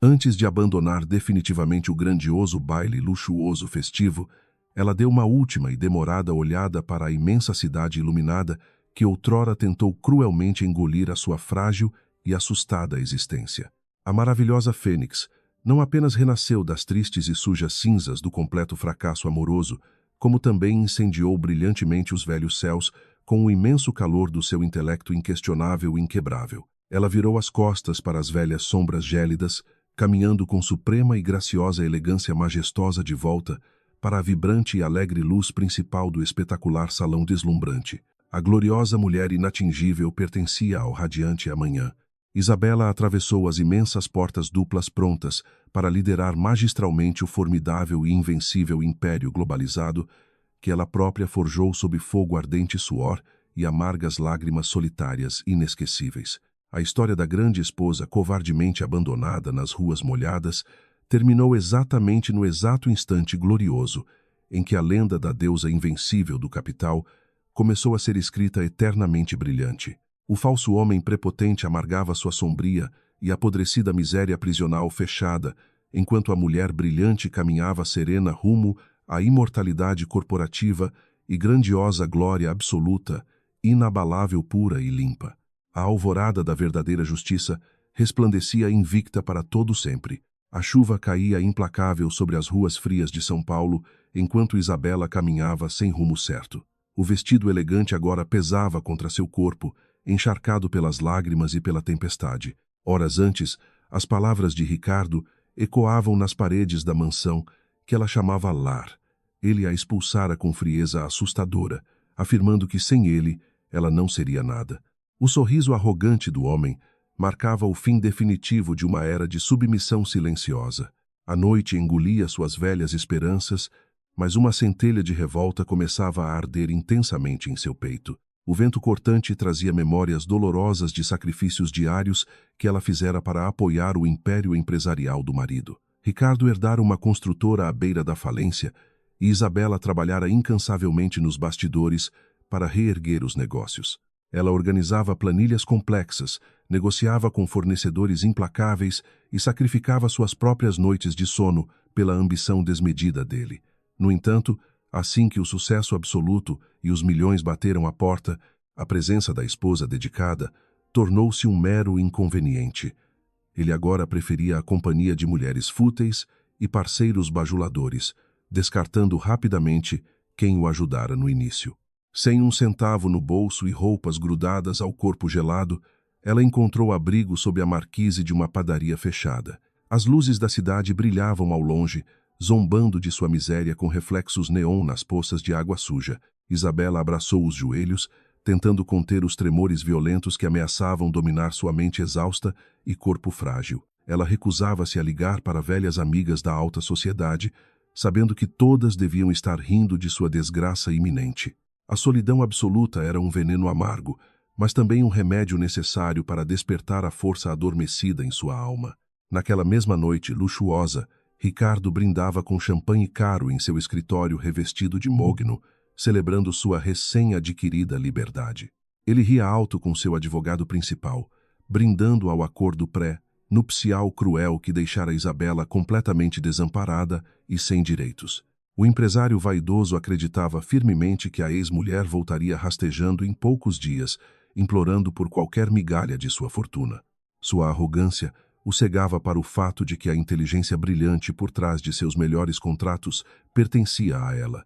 Antes de abandonar definitivamente o grandioso baile luxuoso festivo, ela deu uma última e demorada olhada para a imensa cidade iluminada que outrora tentou cruelmente engolir a sua frágil e assustada existência. A maravilhosa Fênix não apenas renasceu das tristes e sujas cinzas do completo fracasso amoroso, como também incendiou brilhantemente os velhos céus com o imenso calor do seu intelecto inquestionável e inquebrável. Ela virou as costas para as velhas sombras gélidas, caminhando com suprema e graciosa elegância majestosa de volta para a vibrante e alegre luz principal do espetacular salão deslumbrante. A gloriosa mulher inatingível pertencia ao radiante amanhã. Isabela atravessou as imensas portas duplas prontas para liderar magistralmente o formidável e invencível império globalizado que ela própria forjou sob fogo ardente suor e amargas lágrimas solitárias inesquecíveis. A história da grande esposa covardemente abandonada nas ruas molhadas terminou exatamente no exato instante glorioso em que a lenda da deusa invencível do capital começou a ser escrita eternamente brilhante. O falso homem prepotente amargava sua sombria e apodrecida miséria prisional fechada, enquanto a mulher brilhante caminhava serena rumo à imortalidade corporativa e grandiosa glória absoluta, inabalável, pura e limpa. A alvorada da verdadeira justiça resplandecia invicta para todo sempre. A chuva caía implacável sobre as ruas frias de São Paulo, enquanto Isabela caminhava sem rumo certo. O vestido elegante agora pesava contra seu corpo, encharcado pelas lágrimas e pela tempestade. Horas antes, as palavras de Ricardo ecoavam nas paredes da mansão, que ela chamava lar. Ele a expulsara com frieza assustadora, afirmando que sem ele ela não seria nada. O sorriso arrogante do homem marcava o fim definitivo de uma era de submissão silenciosa. A noite engolia suas velhas esperanças, mas uma centelha de revolta começava a arder intensamente em seu peito. O vento cortante trazia memórias dolorosas de sacrifícios diários que ela fizera para apoiar o império empresarial do marido. Ricardo herdara uma construtora à beira da falência e Isabela trabalhara incansavelmente nos bastidores para reerguer os negócios. Ela organizava planilhas complexas, negociava com fornecedores implacáveis e sacrificava suas próprias noites de sono pela ambição desmedida dele. No entanto, assim que o sucesso absoluto e os milhões bateram à porta, a presença da esposa dedicada tornou-se um mero inconveniente. Ele agora preferia a companhia de mulheres fúteis e parceiros bajuladores, descartando rapidamente quem o ajudara no início. Sem um centavo no bolso e roupas grudadas ao corpo gelado, ela encontrou abrigo sob a marquise de uma padaria fechada. As luzes da cidade brilhavam ao longe, zombando de sua miséria com reflexos neon nas poças de água suja. Isabela abraçou os joelhos, tentando conter os tremores violentos que ameaçavam dominar sua mente exausta e corpo frágil. Ela recusava-se a ligar para velhas amigas da alta sociedade, sabendo que todas deviam estar rindo de sua desgraça iminente. A solidão absoluta era um veneno amargo, mas também um remédio necessário para despertar a força adormecida em sua alma. Naquela mesma noite luxuosa, Ricardo brindava com champanhe caro em seu escritório revestido de mogno, celebrando sua recém-adquirida liberdade. Ele ria alto com seu advogado principal, brindando ao acordo pré-nupcial cruel que deixara Isabela completamente desamparada e sem direitos. O empresário vaidoso acreditava firmemente que a ex-mulher voltaria rastejando em poucos dias, implorando por qualquer migalha de sua fortuna. Sua arrogância o cegava para o fato de que a inteligência brilhante por trás de seus melhores contratos pertencia a ela.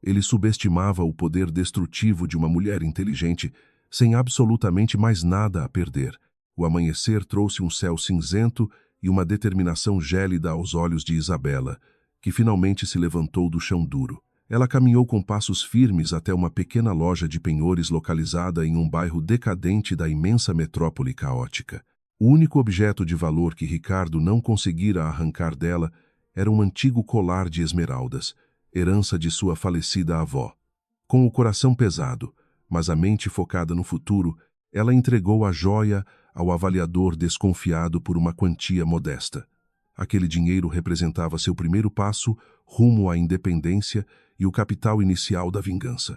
Ele subestimava o poder destrutivo de uma mulher inteligente, sem absolutamente mais nada a perder. O amanhecer trouxe um céu cinzento e uma determinação gélida aos olhos de Isabela, que finalmente se levantou do chão duro. Ela caminhou com passos firmes até uma pequena loja de penhores localizada em um bairro decadente da imensa metrópole caótica. O único objeto de valor que Ricardo não conseguira arrancar dela era um antigo colar de esmeraldas, herança de sua falecida avó. Com o coração pesado, mas a mente focada no futuro, ela entregou a joia ao avaliador desconfiado por uma quantia modesta. Aquele dinheiro representava seu primeiro passo rumo à independência e o capital inicial da vingança.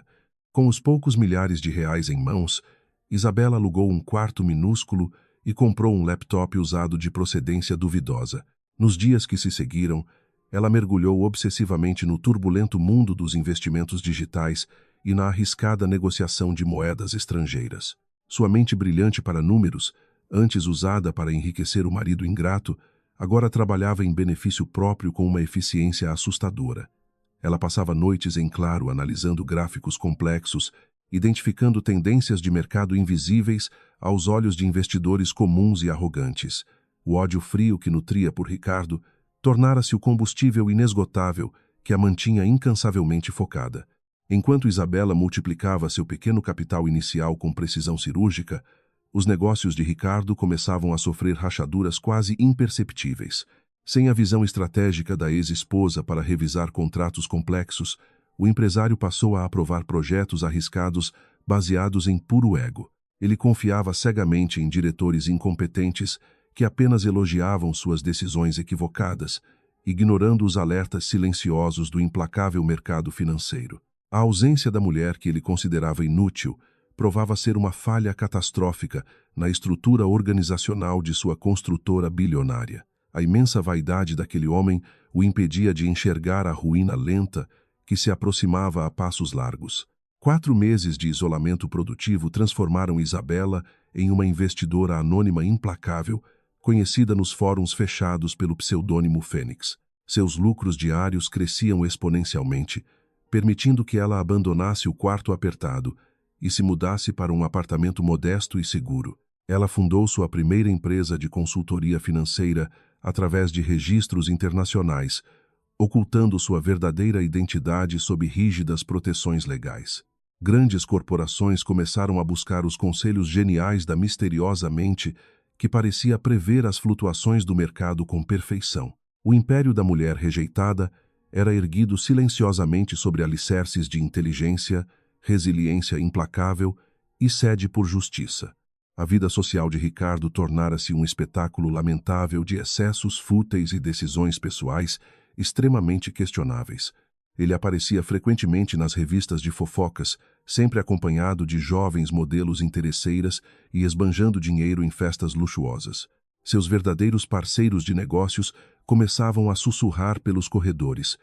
Com os poucos milhares de reais em mãos, Isabela alugou um quarto minúsculo e comprou um laptop usado de procedência duvidosa. Nos dias que se seguiram, ela mergulhou obsessivamente no turbulento mundo dos investimentos digitais e na arriscada negociação de moedas estrangeiras. Sua mente brilhante para números, antes usada para enriquecer o marido ingrato, agora trabalhava em benefício próprio com uma eficiência assustadora. Ela passava noites em claro analisando gráficos complexos, identificando tendências de mercado invisíveis aos olhos de investidores comuns e arrogantes. O ódio frio que nutria por Ricardo tornara-se o combustível inesgotável que a mantinha incansavelmente focada. Enquanto Isabela multiplicava seu pequeno capital inicial com precisão cirúrgica, os negócios de Ricardo começavam a sofrer rachaduras quase imperceptíveis. Sem a visão estratégica da ex-esposa para revisar contratos complexos, o empresário passou a aprovar projetos arriscados baseados em puro ego. Ele confiava cegamente em diretores incompetentes que apenas elogiavam suas decisões equivocadas, ignorando os alertas silenciosos do implacável mercado financeiro. A ausência da mulher que ele considerava inútil provava ser uma falha catastrófica na estrutura organizacional de sua construtora bilionária. A imensa vaidade daquele homem o impedia de enxergar a ruína lenta que se aproximava a passos largos. 4 meses de isolamento produtivo transformaram Isabela em uma investidora anônima implacável, conhecida nos fóruns fechados pelo pseudônimo Fênix. Seus lucros diários cresciam exponencialmente, permitindo que ela abandonasse o quarto apertado e se mudasse para um apartamento modesto e seguro. Ela fundou sua primeira empresa de consultoria financeira através de registros internacionais, ocultando sua verdadeira identidade sob rígidas proteções legais. Grandes corporações começaram a buscar os conselhos geniais da misteriosa mente que parecia prever as flutuações do mercado com perfeição. O império da mulher rejeitada era erguido silenciosamente sobre alicerces de inteligência, resiliência implacável e sede por justiça. A vida social de Ricardo tornara-se um espetáculo lamentável de excessos fúteis e decisões pessoais extremamente questionáveis. Ele aparecia frequentemente nas revistas de fofocas, sempre acompanhado de jovens modelos interesseiras e esbanjando dinheiro em festas luxuosas. Seus verdadeiros parceiros de negócios começavam a sussurrar pelos corredores,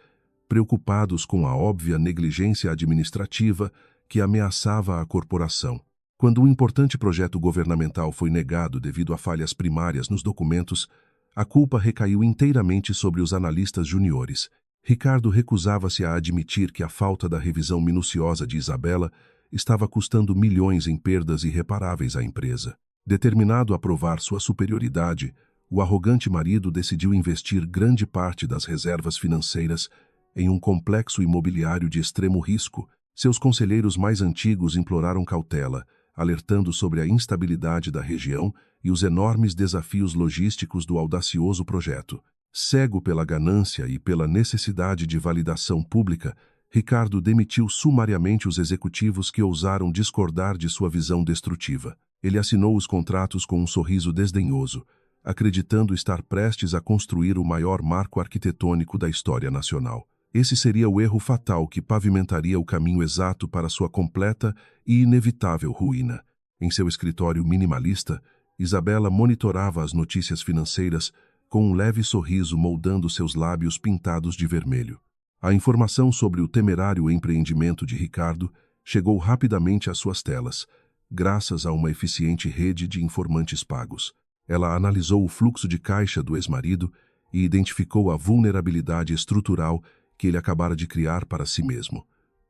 preocupados com a óbvia negligência administrativa que ameaçava a corporação. Quando um importante projeto governamental foi negado devido a falhas primárias nos documentos, a culpa recaiu inteiramente sobre os analistas juniores. Ricardo recusava-se a admitir que a falta da revisão minuciosa de Isabela estava custando milhões em perdas irreparáveis à empresa. Determinado a provar sua superioridade, o arrogante marido decidiu investir grande parte das reservas financeiras em um complexo imobiliário de extremo risco. Seus conselheiros mais antigos imploraram cautela, alertando sobre a instabilidade da região e os enormes desafios logísticos do audacioso projeto. Cego pela ganância e pela necessidade de validação pública, Ricardo demitiu sumariamente os executivos que ousaram discordar de sua visão destrutiva. Ele assinou os contratos com um sorriso desdenhoso, acreditando estar prestes a construir o maior marco arquitetônico da história nacional. Esse seria o erro fatal que pavimentaria o caminho exato para sua completa e inevitável ruína. Em seu escritório minimalista, Isabela monitorava as notícias financeiras com um leve sorriso moldando seus lábios pintados de vermelho. A informação sobre o temerário empreendimento de Ricardo chegou rapidamente às suas telas, graças a uma eficiente rede de informantes pagos. Ela analisou o fluxo de caixa do ex-marido e identificou a vulnerabilidade estrutural que ele acabara de criar para si mesmo.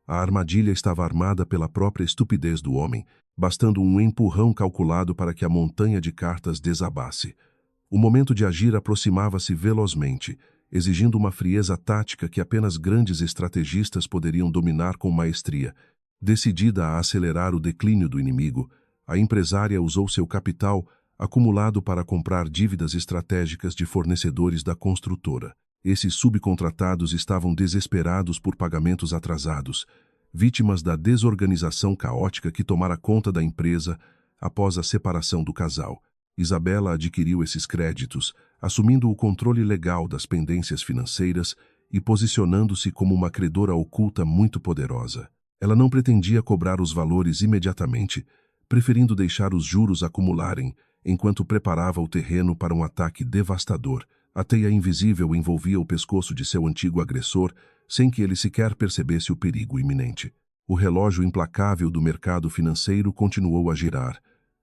A armadilha estava armada pela própria estupidez do homem, bastando um empurrão calculado para que a montanha de cartas desabasse. O momento de agir aproximava-se velozmente, exigindo uma frieza tática que apenas grandes estrategistas poderiam dominar com maestria. Decidida a acelerar o declínio do inimigo, a empresária usou seu capital acumulado para comprar dívidas estratégicas de fornecedores da construtora. Esses subcontratados estavam desesperados por pagamentos atrasados, vítimas da desorganização caótica que tomara conta da empresa após a separação do casal. Isabela adquiriu esses créditos, assumindo o controle legal das pendências financeiras e posicionando-se como uma credora oculta muito poderosa. Ela não pretendia cobrar os valores imediatamente, preferindo deixar os juros acumularem enquanto preparava o terreno para um ataque devastador. A teia invisível envolvia o pescoço de seu antigo agressor, sem que ele sequer percebesse o perigo iminente. O relógio implacável do mercado financeiro continuou a girar,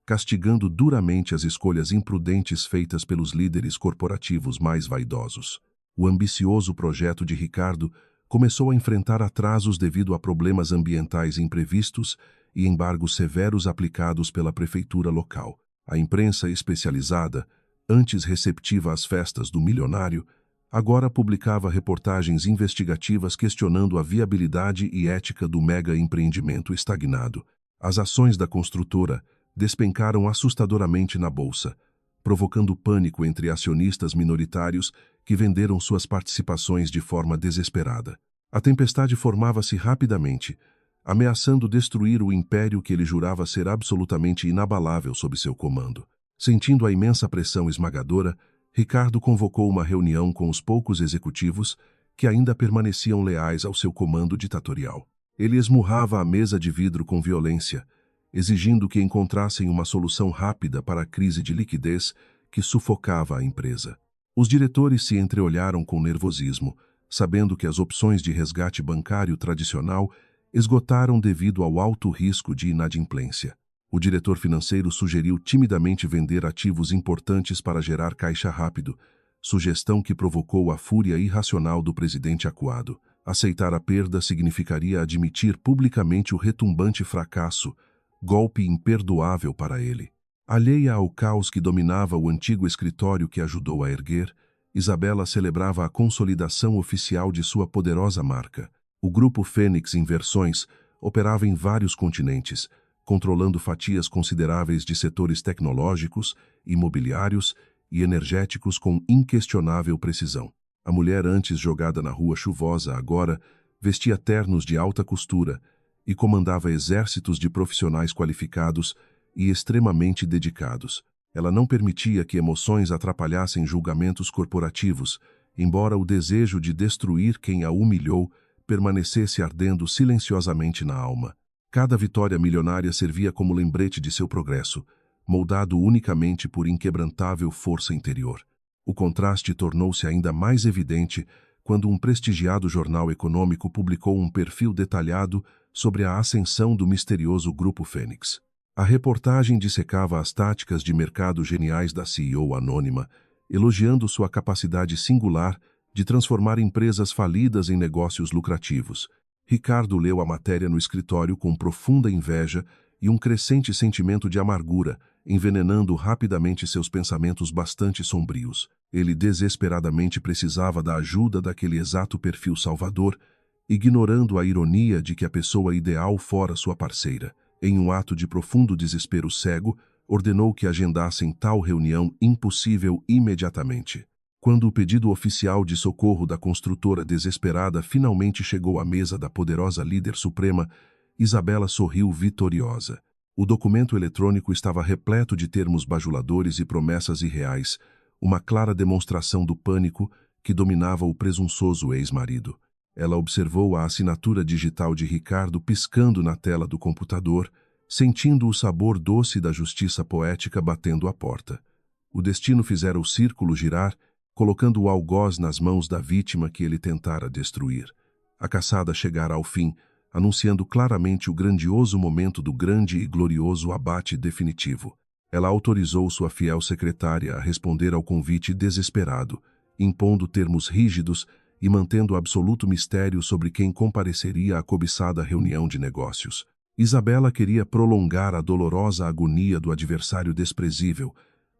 castigando duramente as escolhas imprudentes feitas pelos líderes corporativos mais vaidosos. O ambicioso projeto de Ricardo começou a enfrentar atrasos devido a problemas ambientais imprevistos e embargos severos aplicados pela prefeitura local. A imprensa especializada, antes receptiva às festas do milionário, agora publicava reportagens investigativas questionando a viabilidade e ética do mega empreendimento estagnado. As ações da construtora despencaram assustadoramente na bolsa, provocando pânico entre acionistas minoritários que venderam suas participações de forma desesperada. A tempestade formava-se rapidamente, ameaçando destruir o império que ele jurava ser absolutamente inabalável sob seu comando. Sentindo a imensa pressão esmagadora, Ricardo convocou uma reunião com os poucos executivos que ainda permaneciam leais ao seu comando ditatorial. Ele esmurrava a mesa de vidro com violência, exigindo que encontrassem uma solução rápida para a crise de liquidez que sufocava a empresa. Os diretores se entreolharam com nervosismo, sabendo que as opções de resgate bancário tradicional esgotaram devido ao alto risco de inadimplência. O diretor financeiro sugeriu timidamente vender ativos importantes para gerar caixa rápido, sugestão que provocou a fúria irracional do presidente acuado. Aceitar a perda significaria admitir publicamente o retumbante fracasso, golpe imperdoável para ele. Alheia ao caos que dominava o antigo escritório que ajudou a erguer, Isabela celebrava a consolidação oficial de sua poderosa marca. O grupo Fênix Inversões operava em vários continentes, controlando fatias consideráveis de setores tecnológicos, imobiliários e energéticos com inquestionável precisão. A mulher antes jogada na rua chuvosa agora vestia ternos de alta costura e comandava exércitos de profissionais qualificados e extremamente dedicados. Ela não permitia que emoções atrapalhassem julgamentos corporativos, embora o desejo de destruir quem a humilhou permanecesse ardendo silenciosamente na alma. Cada vitória milionária servia como lembrete de seu progresso, moldado unicamente por inquebrantável força interior. O contraste tornou-se ainda mais evidente quando um prestigiado jornal econômico publicou um perfil detalhado sobre a ascensão do misterioso Grupo Fênix. A reportagem dissecava as táticas de mercado geniais da CEO anônima, elogiando sua capacidade singular de transformar empresas falidas em negócios lucrativos. Ricardo leu a matéria no escritório com profunda inveja e um crescente sentimento de amargura, envenenando rapidamente seus pensamentos bastante sombrios. Ele desesperadamente precisava da ajuda daquele exato perfil salvador, ignorando a ironia de que a pessoa ideal fora sua parceira. Em um ato de profundo desespero cego, ordenou que agendassem tal reunião impossível imediatamente. Quando o pedido oficial de socorro da construtora desesperada finalmente chegou à mesa da poderosa líder suprema, Isabela sorriu vitoriosa. O documento eletrônico estava repleto de termos bajuladores e promessas irreais, uma clara demonstração do pânico que dominava o presunçoso ex-marido. Ela observou a assinatura digital de Ricardo piscando na tela do computador, sentindo o sabor doce da justiça poética batendo à porta. O destino fizera o círculo girar, colocando o algoz nas mãos da vítima que ele tentara destruir. A caçada chegara ao fim, anunciando claramente o grandioso momento do grande e glorioso abate definitivo. Ela autorizou sua fiel secretária a responder ao convite desesperado, impondo termos rígidos e mantendo absoluto mistério sobre quem compareceria à cobiçada reunião de negócios. Isabela queria prolongar a dolorosa agonia do adversário desprezível,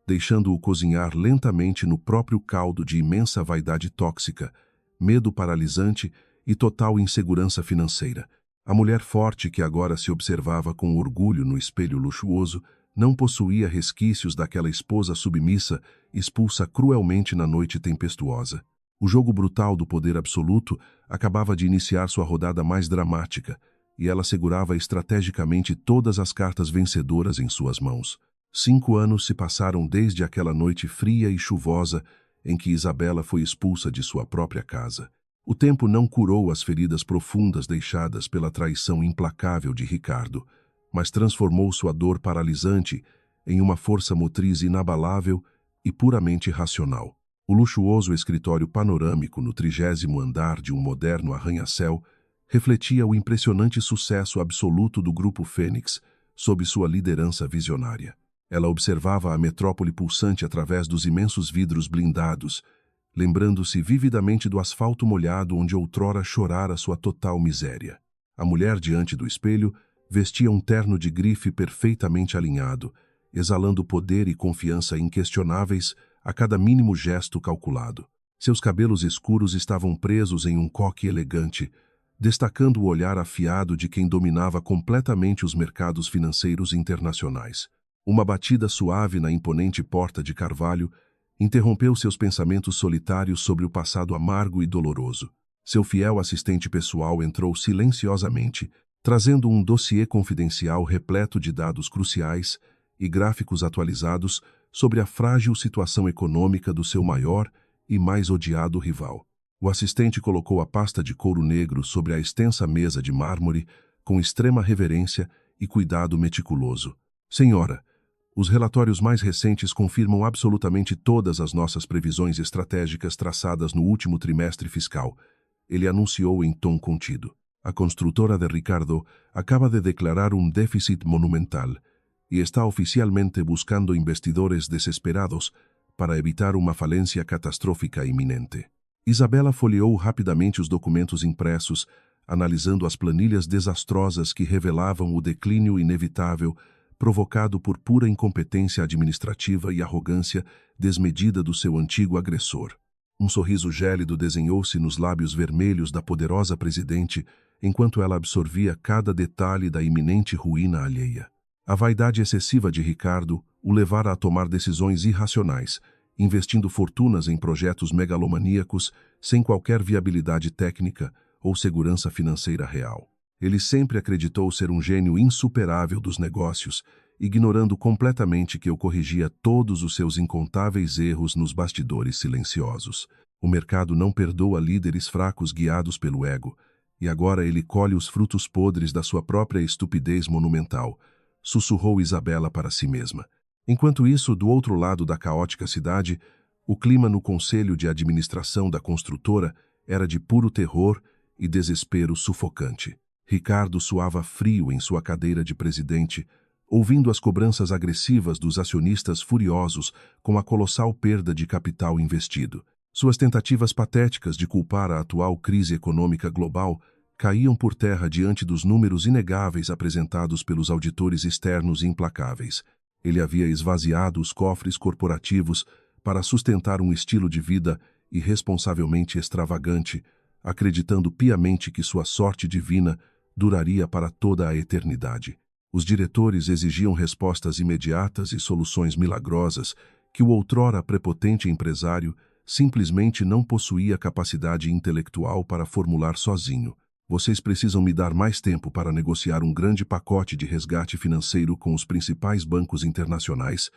deixando-o cozinhar lentamente no próprio caldo de imensa vaidade tóxica, medo paralisante e total insegurança financeira. A mulher forte que agora se observava com orgulho no espelho luxuoso não possuía resquícios daquela esposa submissa expulsa cruelmente na noite tempestuosa. O jogo brutal do poder absoluto acabava de iniciar sua rodada mais dramática, e ela segurava estrategicamente todas as cartas vencedoras em suas mãos. 5 anos se passaram desde aquela noite fria e chuvosa em que Isabela foi expulsa de sua própria casa. O tempo não curou as feridas profundas deixadas pela traição implacável de Ricardo, mas transformou sua dor paralisante em uma força motriz inabalável e puramente racional. O luxuoso escritório panorâmico no 30º andar de um moderno arranha-céu refletia o impressionante sucesso absoluto do Grupo Fênix sob sua liderança visionária. Ela observava a metrópole pulsante através dos imensos vidros blindados, lembrando-se vividamente do asfalto molhado onde outrora chorara sua total miséria. A mulher diante do espelho vestia um terno de grife perfeitamente alinhado, exalando poder e confiança inquestionáveis a cada mínimo gesto calculado. Seus cabelos escuros estavam presos em um coque elegante, destacando o olhar afiado de quem dominava completamente os mercados financeiros internacionais. Uma batida suave na imponente porta de carvalho interrompeu seus pensamentos solitários sobre o passado amargo e doloroso. Seu fiel assistente pessoal entrou silenciosamente, trazendo um dossiê confidencial repleto de dados cruciais e gráficos atualizados sobre a frágil situação econômica do seu maior e mais odiado rival. O assistente colocou a pasta de couro negro sobre a extensa mesa de mármore com extrema reverência e cuidado meticuloso. Senhora, os relatórios mais recentes confirmam absolutamente todas as nossas previsões estratégicas traçadas no último trimestre fiscal, ele anunciou em tom contido. A construtora de Ricardo acaba de declarar um déficit monumental e está oficialmente buscando investidores desesperados para evitar uma falência catastrófica iminente. Isabela folheou rapidamente os documentos impressos, analisando as planilhas desastrosas que revelavam o declínio inevitável provocado por pura incompetência administrativa e arrogância desmedida do seu antigo agressor. Um sorriso gélido desenhou-se nos lábios vermelhos da poderosa presidente enquanto ela absorvia cada detalhe da iminente ruína alheia. A vaidade excessiva de Ricardo o levara a tomar decisões irracionais, investindo fortunas em projetos megalomaníacos sem qualquer viabilidade técnica ou segurança financeira real. Ele sempre acreditou ser um gênio insuperável dos negócios, ignorando completamente que eu corrigia todos os seus incontáveis erros nos bastidores silenciosos. O mercado não perdoa líderes fracos guiados pelo ego, e agora ele colhe os frutos podres da sua própria estupidez monumental, sussurrou Isabela para si mesma. Enquanto isso, do outro lado da caótica cidade, o clima no conselho de administração da construtora era de puro terror e desespero sufocante. Ricardo suava frio em sua cadeira de presidente, ouvindo as cobranças agressivas dos acionistas furiosos com a colossal perda de capital investido. Suas tentativas patéticas de culpar a atual crise econômica global caíam por terra diante dos números inegáveis apresentados pelos auditores externos implacáveis. Ele havia esvaziado os cofres corporativos para sustentar um estilo de vida irresponsavelmente extravagante, acreditando piamente que sua sorte divina duraria para toda a eternidade. Os diretores exigiam respostas imediatas e soluções milagrosas que o outrora prepotente empresário simplesmente não possuía capacidade intelectual para formular sozinho. Vocês precisam me dar mais tempo para negociar um grande pacote de resgate financeiro com os principais bancos internacionais,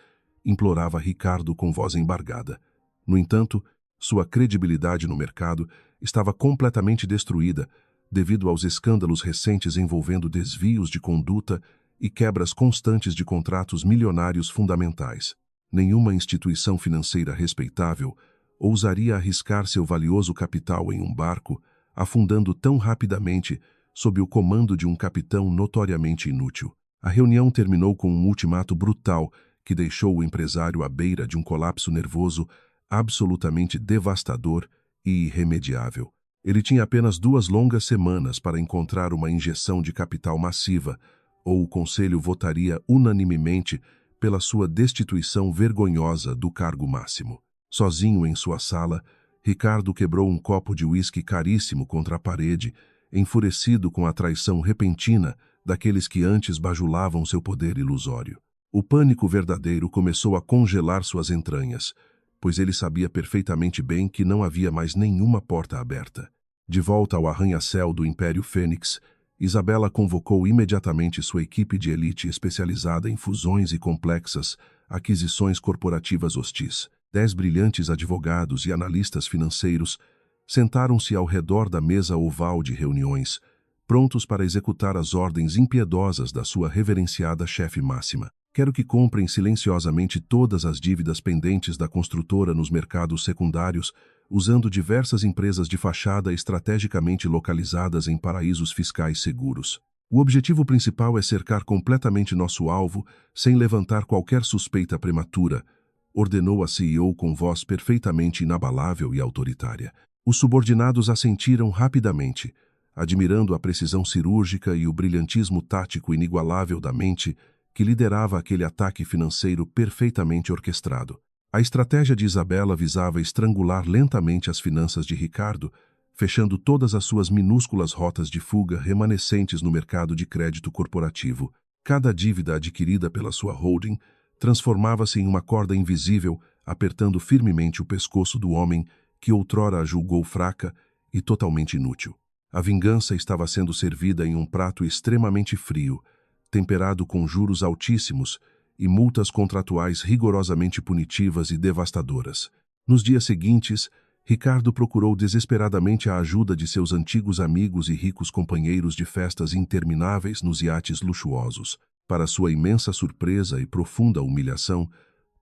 implorava Ricardo com voz embargada. No entanto, sua credibilidade no mercado estava completamente destruída devido aos escândalos recentes envolvendo desvios de conduta e quebras constantes de contratos milionários fundamentais. Nenhuma instituição financeira respeitável ousaria arriscar seu valioso capital em um barco, afundando tão rapidamente sob o comando de um capitão notoriamente inútil. A reunião terminou com um ultimato brutal que deixou o empresário à beira de um colapso nervoso absolutamente devastador e irremediável. Ele tinha apenas 2 longas semanas para encontrar uma injeção de capital massiva, ou o conselho votaria unanimemente pela sua destituição vergonhosa do cargo máximo. Sozinho em sua sala, Ricardo quebrou um copo de uísque caríssimo contra a parede, enfurecido com a traição repentina daqueles que antes bajulavam seu poder ilusório. O pânico verdadeiro começou a congelar suas entranhas, pois ele sabia perfeitamente bem que não havia mais nenhuma porta aberta. De volta ao arranha-céu do Império Fênix, Isabela convocou imediatamente sua equipe de elite especializada em fusões e complexas aquisições corporativas hostis. 10 brilhantes advogados e analistas financeiros sentaram-se ao redor da mesa oval de reuniões, prontos para executar as ordens impiedosas da sua reverenciada chefe máxima. Quero que comprem silenciosamente todas as dívidas pendentes da construtora nos mercados secundários, usando diversas empresas de fachada estrategicamente localizadas em paraísos fiscais seguros. O objetivo principal é cercar completamente nosso alvo, sem levantar qualquer suspeita prematura, ordenou a CEO com voz perfeitamente inabalável e autoritária. Os subordinados assentiram rapidamente, admirando a precisão cirúrgica e o brilhantismo tático inigualável da mente que liderava aquele ataque financeiro perfeitamente orquestrado. A estratégia de Isabela visava estrangular lentamente as finanças de Ricardo, fechando todas as suas minúsculas rotas de fuga remanescentes no mercado de crédito corporativo. Cada dívida adquirida pela sua holding transformava-se em uma corda invisível, apertando firmemente o pescoço do homem que outrora a julgou fraca e totalmente inútil. A vingança estava sendo servida em um prato extremamente frio, temperado com juros altíssimos e multas contratuais rigorosamente punitivas e devastadoras. Nos dias seguintes, Ricardo procurou desesperadamente a ajuda de seus antigos amigos e ricos companheiros de festas intermináveis nos iates luxuosos. Para sua imensa surpresa e profunda humilhação,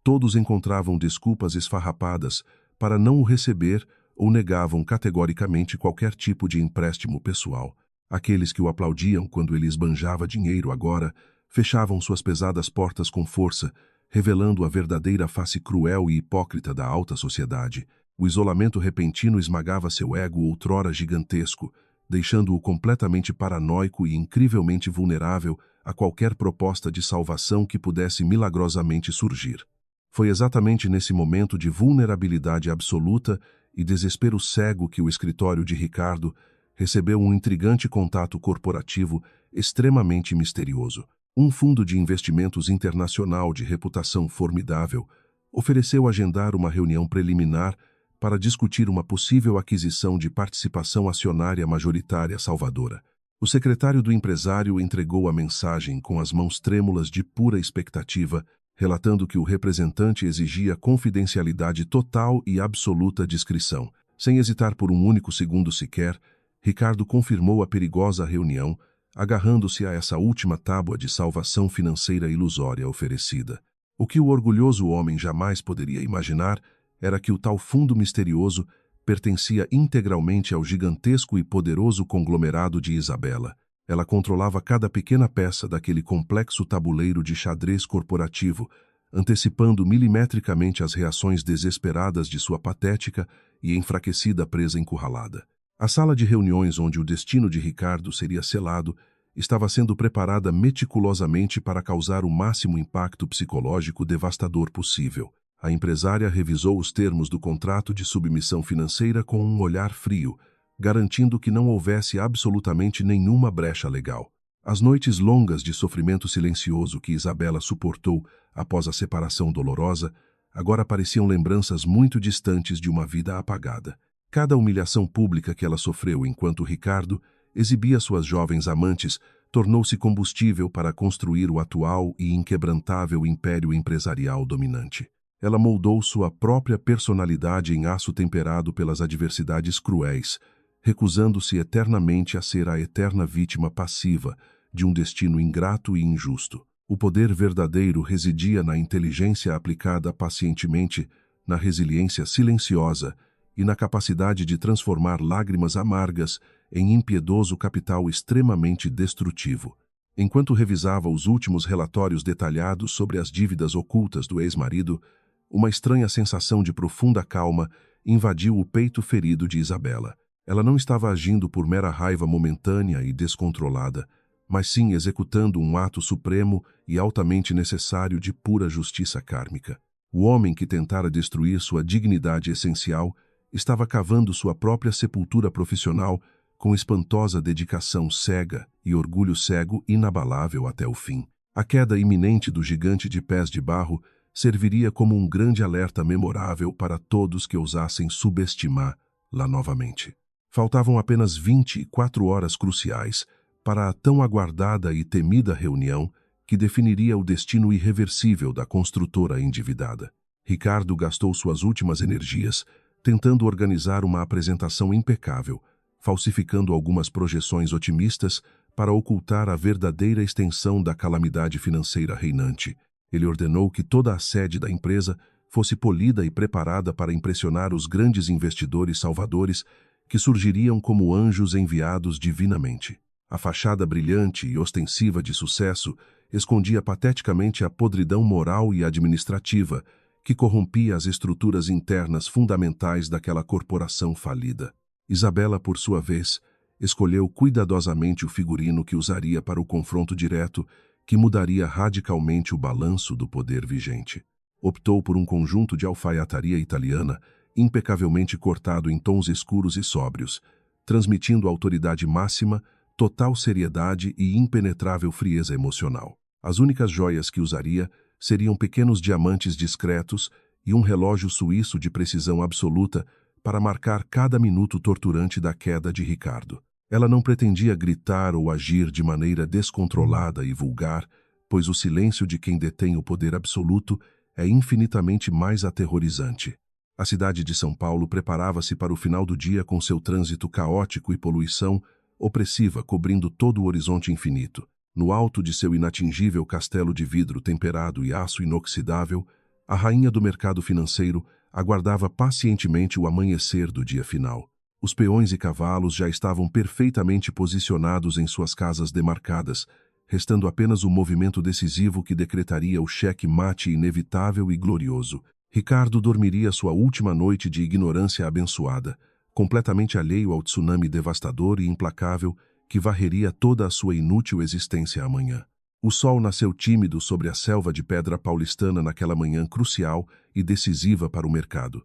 todos encontravam desculpas esfarrapadas para não o receber ou negavam categoricamente qualquer tipo de empréstimo pessoal. Aqueles que o aplaudiam quando ele esbanjava dinheiro agora fechavam suas pesadas portas com força, revelando a verdadeira face cruel e hipócrita da alta sociedade. O isolamento repentino esmagava seu ego outrora gigantesco, deixando-o completamente paranoico e incrivelmente vulnerável a qualquer proposta de salvação que pudesse milagrosamente surgir. Foi exatamente nesse momento de vulnerabilidade absoluta e desespero cego que o escritório de Ricardo recebeu um intrigante contato corporativo extremamente misterioso. Um fundo de investimentos internacional de reputação formidável ofereceu agendar uma reunião preliminar para discutir uma possível aquisição de participação acionária majoritária salvadora. O secretário do empresário entregou a mensagem com as mãos trêmulas de pura expectativa, relatando que o representante exigia confidencialidade total e absoluta discrição. Sem hesitar por um único segundo sequer, Ricardo confirmou a perigosa reunião, agarrando-se a essa última tábua de salvação financeira ilusória oferecida. O que o orgulhoso homem jamais poderia imaginar era que o tal fundo misterioso pertencia integralmente ao gigantesco e poderoso conglomerado de Isabela. Ela controlava cada pequena peça daquele complexo tabuleiro de xadrez corporativo, antecipando milimetricamente as reações desesperadas de sua patética e enfraquecida presa encurralada. A sala de reuniões onde o destino de Ricardo seria selado estava sendo preparada meticulosamente para causar o máximo impacto psicológico devastador possível. A empresária revisou os termos do contrato de submissão financeira com um olhar frio, garantindo que não houvesse absolutamente nenhuma brecha legal. As noites longas de sofrimento silencioso que Isabela suportou após a separação dolorosa agora pareciam lembranças muito distantes de uma vida apagada. Cada humilhação pública que ela sofreu enquanto Ricardo exibia suas jovens amantes tornou-se combustível para construir o atual e inquebrantável império empresarial dominante. Ela moldou sua própria personalidade em aço temperado pelas adversidades cruéis, recusando-se eternamente a ser a eterna vítima passiva de um destino ingrato e injusto. O poder verdadeiro residia na inteligência aplicada pacientemente, na resiliência silenciosa e na capacidade de transformar lágrimas amargas em impiedoso capital extremamente destrutivo. Enquanto revisava os últimos relatórios detalhados sobre as dívidas ocultas do ex-marido, uma estranha sensação de profunda calma invadiu o peito ferido de Isabela. Ela não estava agindo por mera raiva momentânea e descontrolada, mas sim executando um ato supremo e altamente necessário de pura justiça kármica. O homem que tentara destruir sua dignidade essencial estava cavando sua própria sepultura profissional com espantosa dedicação cega e orgulho cego inabalável até o fim. A queda iminente do gigante de pés de barro serviria como um grande alerta memorável para todos que ousassem subestimá-la novamente. Faltavam apenas 24 horas cruciais para a tão aguardada e temida reunião que definiria o destino irreversível da construtora endividada. Ricardo gastou suas últimas energias tentando organizar uma apresentação impecável, falsificando algumas projeções otimistas para ocultar a verdadeira extensão da calamidade financeira reinante. Ele ordenou que toda a sede da empresa fosse polida e preparada para impressionar os grandes investidores salvadores que surgiriam como anjos enviados divinamente. A fachada brilhante e ostensiva de sucesso escondia pateticamente a podridão moral e administrativa que corrompia as estruturas internas fundamentais daquela corporação falida. Isabela, por sua vez, escolheu cuidadosamente o figurino que usaria para o confronto direto que mudaria radicalmente o balanço do poder vigente. Optou por um conjunto de alfaiataria italiana impecavelmente cortado em tons escuros e sóbrios, transmitindo autoridade máxima, total seriedade e impenetrável frieza emocional. As únicas joias que usaria seriam pequenos diamantes discretos e um relógio suíço de precisão absoluta para marcar cada minuto torturante da queda de Ricardo. Ela não pretendia gritar ou agir de maneira descontrolada e vulgar, pois o silêncio de quem detém o poder absoluto é infinitamente mais aterrorizante. A cidade de São Paulo preparava-se para o final do dia com seu trânsito caótico e poluição opressiva cobrindo todo o horizonte infinito. No alto de seu inatingível castelo de vidro temperado e aço inoxidável, a rainha do mercado financeiro aguardava pacientemente o amanhecer do dia final. Os peões e cavalos já estavam perfeitamente posicionados em suas casas demarcadas, restando apenas o movimento decisivo que decretaria o cheque-mate inevitável e glorioso. Ricardo dormiria sua última noite de ignorância abençoada, completamente alheio ao tsunami devastador e implacável que varreria toda a sua inútil existência amanhã. O sol nasceu tímido sobre a selva de pedra paulistana naquela manhã crucial e decisiva para o mercado.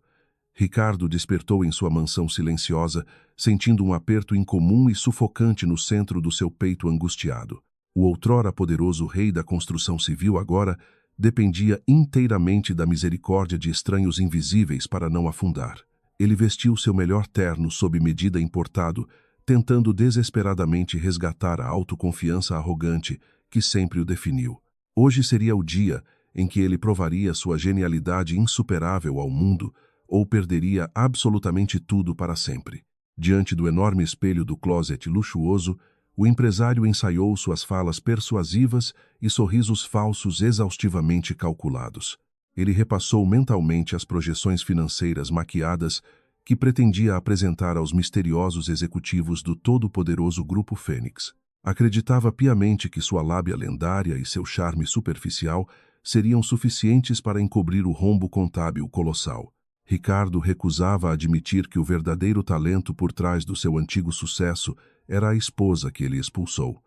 Ricardo despertou em sua mansão silenciosa, sentindo um aperto incomum e sufocante no centro do seu peito angustiado. O outrora poderoso rei da construção civil agora dependia inteiramente da misericórdia de estranhos invisíveis para não afundar. Ele vestiu seu melhor terno sob medida importado, tentando desesperadamente resgatar a autoconfiança arrogante que sempre o definiu. Hoje seria o dia em que ele provaria sua genialidade insuperável ao mundo ou perderia absolutamente tudo para sempre. Diante do enorme espelho do closet luxuoso, o empresário ensaiou suas falas persuasivas e sorrisos falsos exaustivamente calculados. Ele repassou mentalmente as projeções financeiras maquiadas que pretendia apresentar aos misteriosos executivos do todo-poderoso Grupo Fênix. Acreditava piamente que sua lábia lendária e seu charme superficial seriam suficientes para encobrir o rombo contábil colossal. Ricardo recusava admitir que o verdadeiro talento por trás do seu antigo sucesso era a esposa que ele expulsou.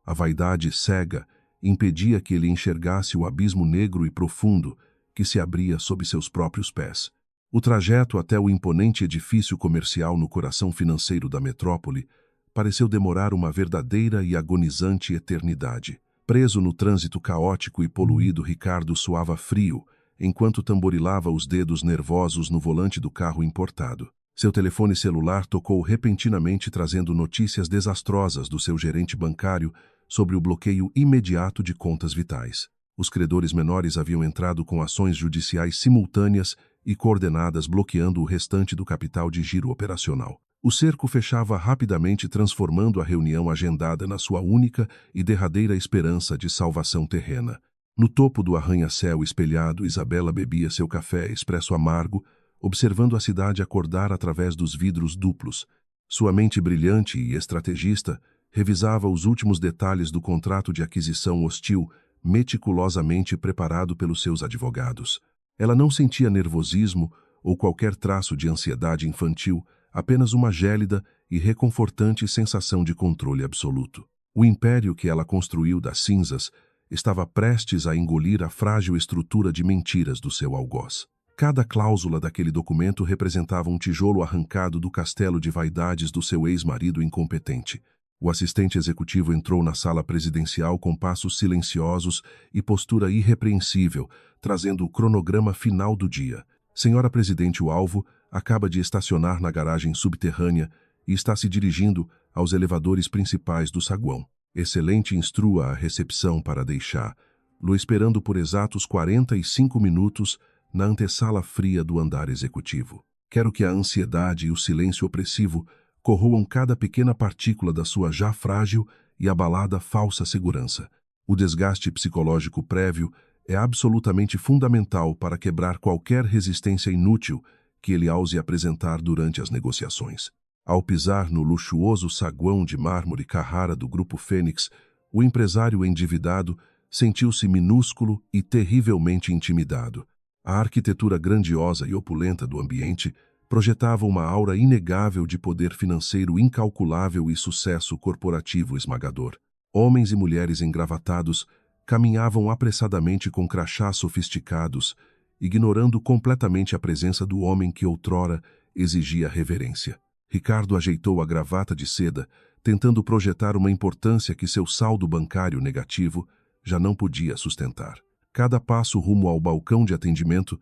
A vaidade cega impedia que ele enxergasse o abismo negro e profundo que se abria sob seus próprios pés. O trajeto até o imponente edifício comercial no coração financeiro da metrópole pareceu demorar uma verdadeira e agonizante eternidade. Preso no trânsito caótico e poluído, Ricardo suava frio, enquanto tamborilava os dedos nervosos no volante do carro importado. Seu telefone celular tocou repentinamente, trazendo notícias desastrosas do seu gerente bancário sobre o bloqueio imediato de contas vitais. Os credores menores haviam entrado com ações judiciais simultâneas e coordenadas, bloqueando o restante do capital de giro operacional. O cerco fechava rapidamente, transformando a reunião agendada na sua única e derradeira esperança de salvação terrena. No topo do arranha-céu espelhado, Isabela bebia seu café expresso amargo, observando a cidade acordar através dos vidros duplos. Sua mente brilhante e estrategista revisava os últimos detalhes do contrato de aquisição hostil, meticulosamente preparado pelos seus advogados. Ela não sentia nervosismo ou qualquer traço de ansiedade infantil, apenas uma gélida e reconfortante sensação de controle absoluto. O império que ela construiu das cinzas estava prestes a engolir a frágil estrutura de mentiras do seu algoz. Cada cláusula daquele documento representava um tijolo arrancado do castelo de vaidades do seu ex-marido incompetente. O assistente executivo entrou na sala presidencial com passos silenciosos e postura irrepreensível, trazendo o cronograma final do dia. Senhora Presidente, o alvo acaba de estacionar na garagem subterrânea e está se dirigindo aos elevadores principais do saguão. Excelente, instrua a recepção para deixá-lo esperando por exatos 45 minutos na antessala fria do andar executivo. Quero que a ansiedade e o silêncio opressivo corroam cada pequena partícula da sua já frágil e abalada falsa segurança. O desgaste psicológico prévio é absolutamente fundamental para quebrar qualquer resistência inútil que ele ouse apresentar durante as negociações. Ao pisar no luxuoso saguão de mármore Carrara do Grupo Fênix, o empresário endividado sentiu-se minúsculo e terrivelmente intimidado. A arquitetura grandiosa e opulenta do ambiente projetava uma aura inegável de poder financeiro incalculável e sucesso corporativo esmagador. Homens e mulheres engravatados caminhavam apressadamente com crachás sofisticados, ignorando completamente a presença do homem que outrora exigia reverência. Ricardo ajeitou a gravata de seda, tentando projetar uma importância que seu saldo bancário negativo já não podia sustentar. Cada passo rumo ao balcão de atendimento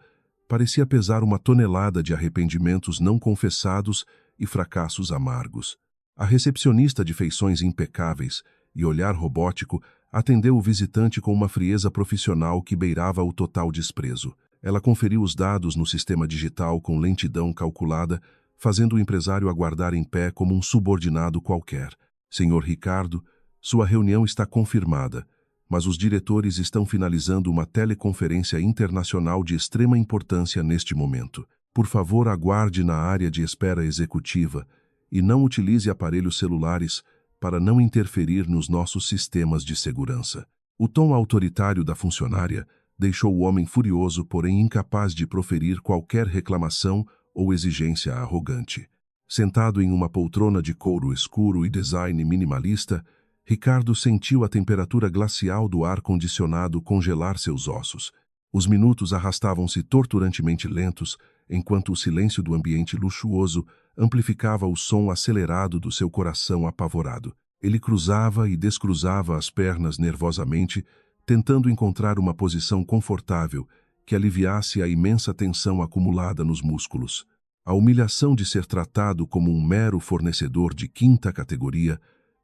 parecia pesar uma tonelada de arrependimentos não confessados e fracassos amargos. A recepcionista de feições impecáveis e olhar robótico atendeu o visitante com uma frieza profissional que beirava o total desprezo. Ela conferiu os dados no sistema digital com lentidão calculada, fazendo o empresário aguardar em pé como um subordinado qualquer. Senhor Ricardo, sua reunião está confirmada, mas os diretores estão finalizando uma teleconferência internacional de extrema importância neste momento. Por favor, aguarde na área de espera executiva e não utilize aparelhos celulares para não interferir nos nossos sistemas de segurança. O tom autoritário da funcionária deixou o homem furioso, porém incapaz de proferir qualquer reclamação ou exigência arrogante. Sentado em uma poltrona de couro escuro e design minimalista, Ricardo sentiu a temperatura glacial do ar-condicionado congelar seus ossos. Os minutos arrastavam-se torturantemente lentos, enquanto o silêncio do ambiente luxuoso amplificava o som acelerado do seu coração apavorado. Ele cruzava e descruzava as pernas nervosamente, tentando encontrar uma posição confortável que aliviasse a imensa tensão acumulada nos músculos. A humilhação de ser tratado como um mero fornecedor de quinta categoria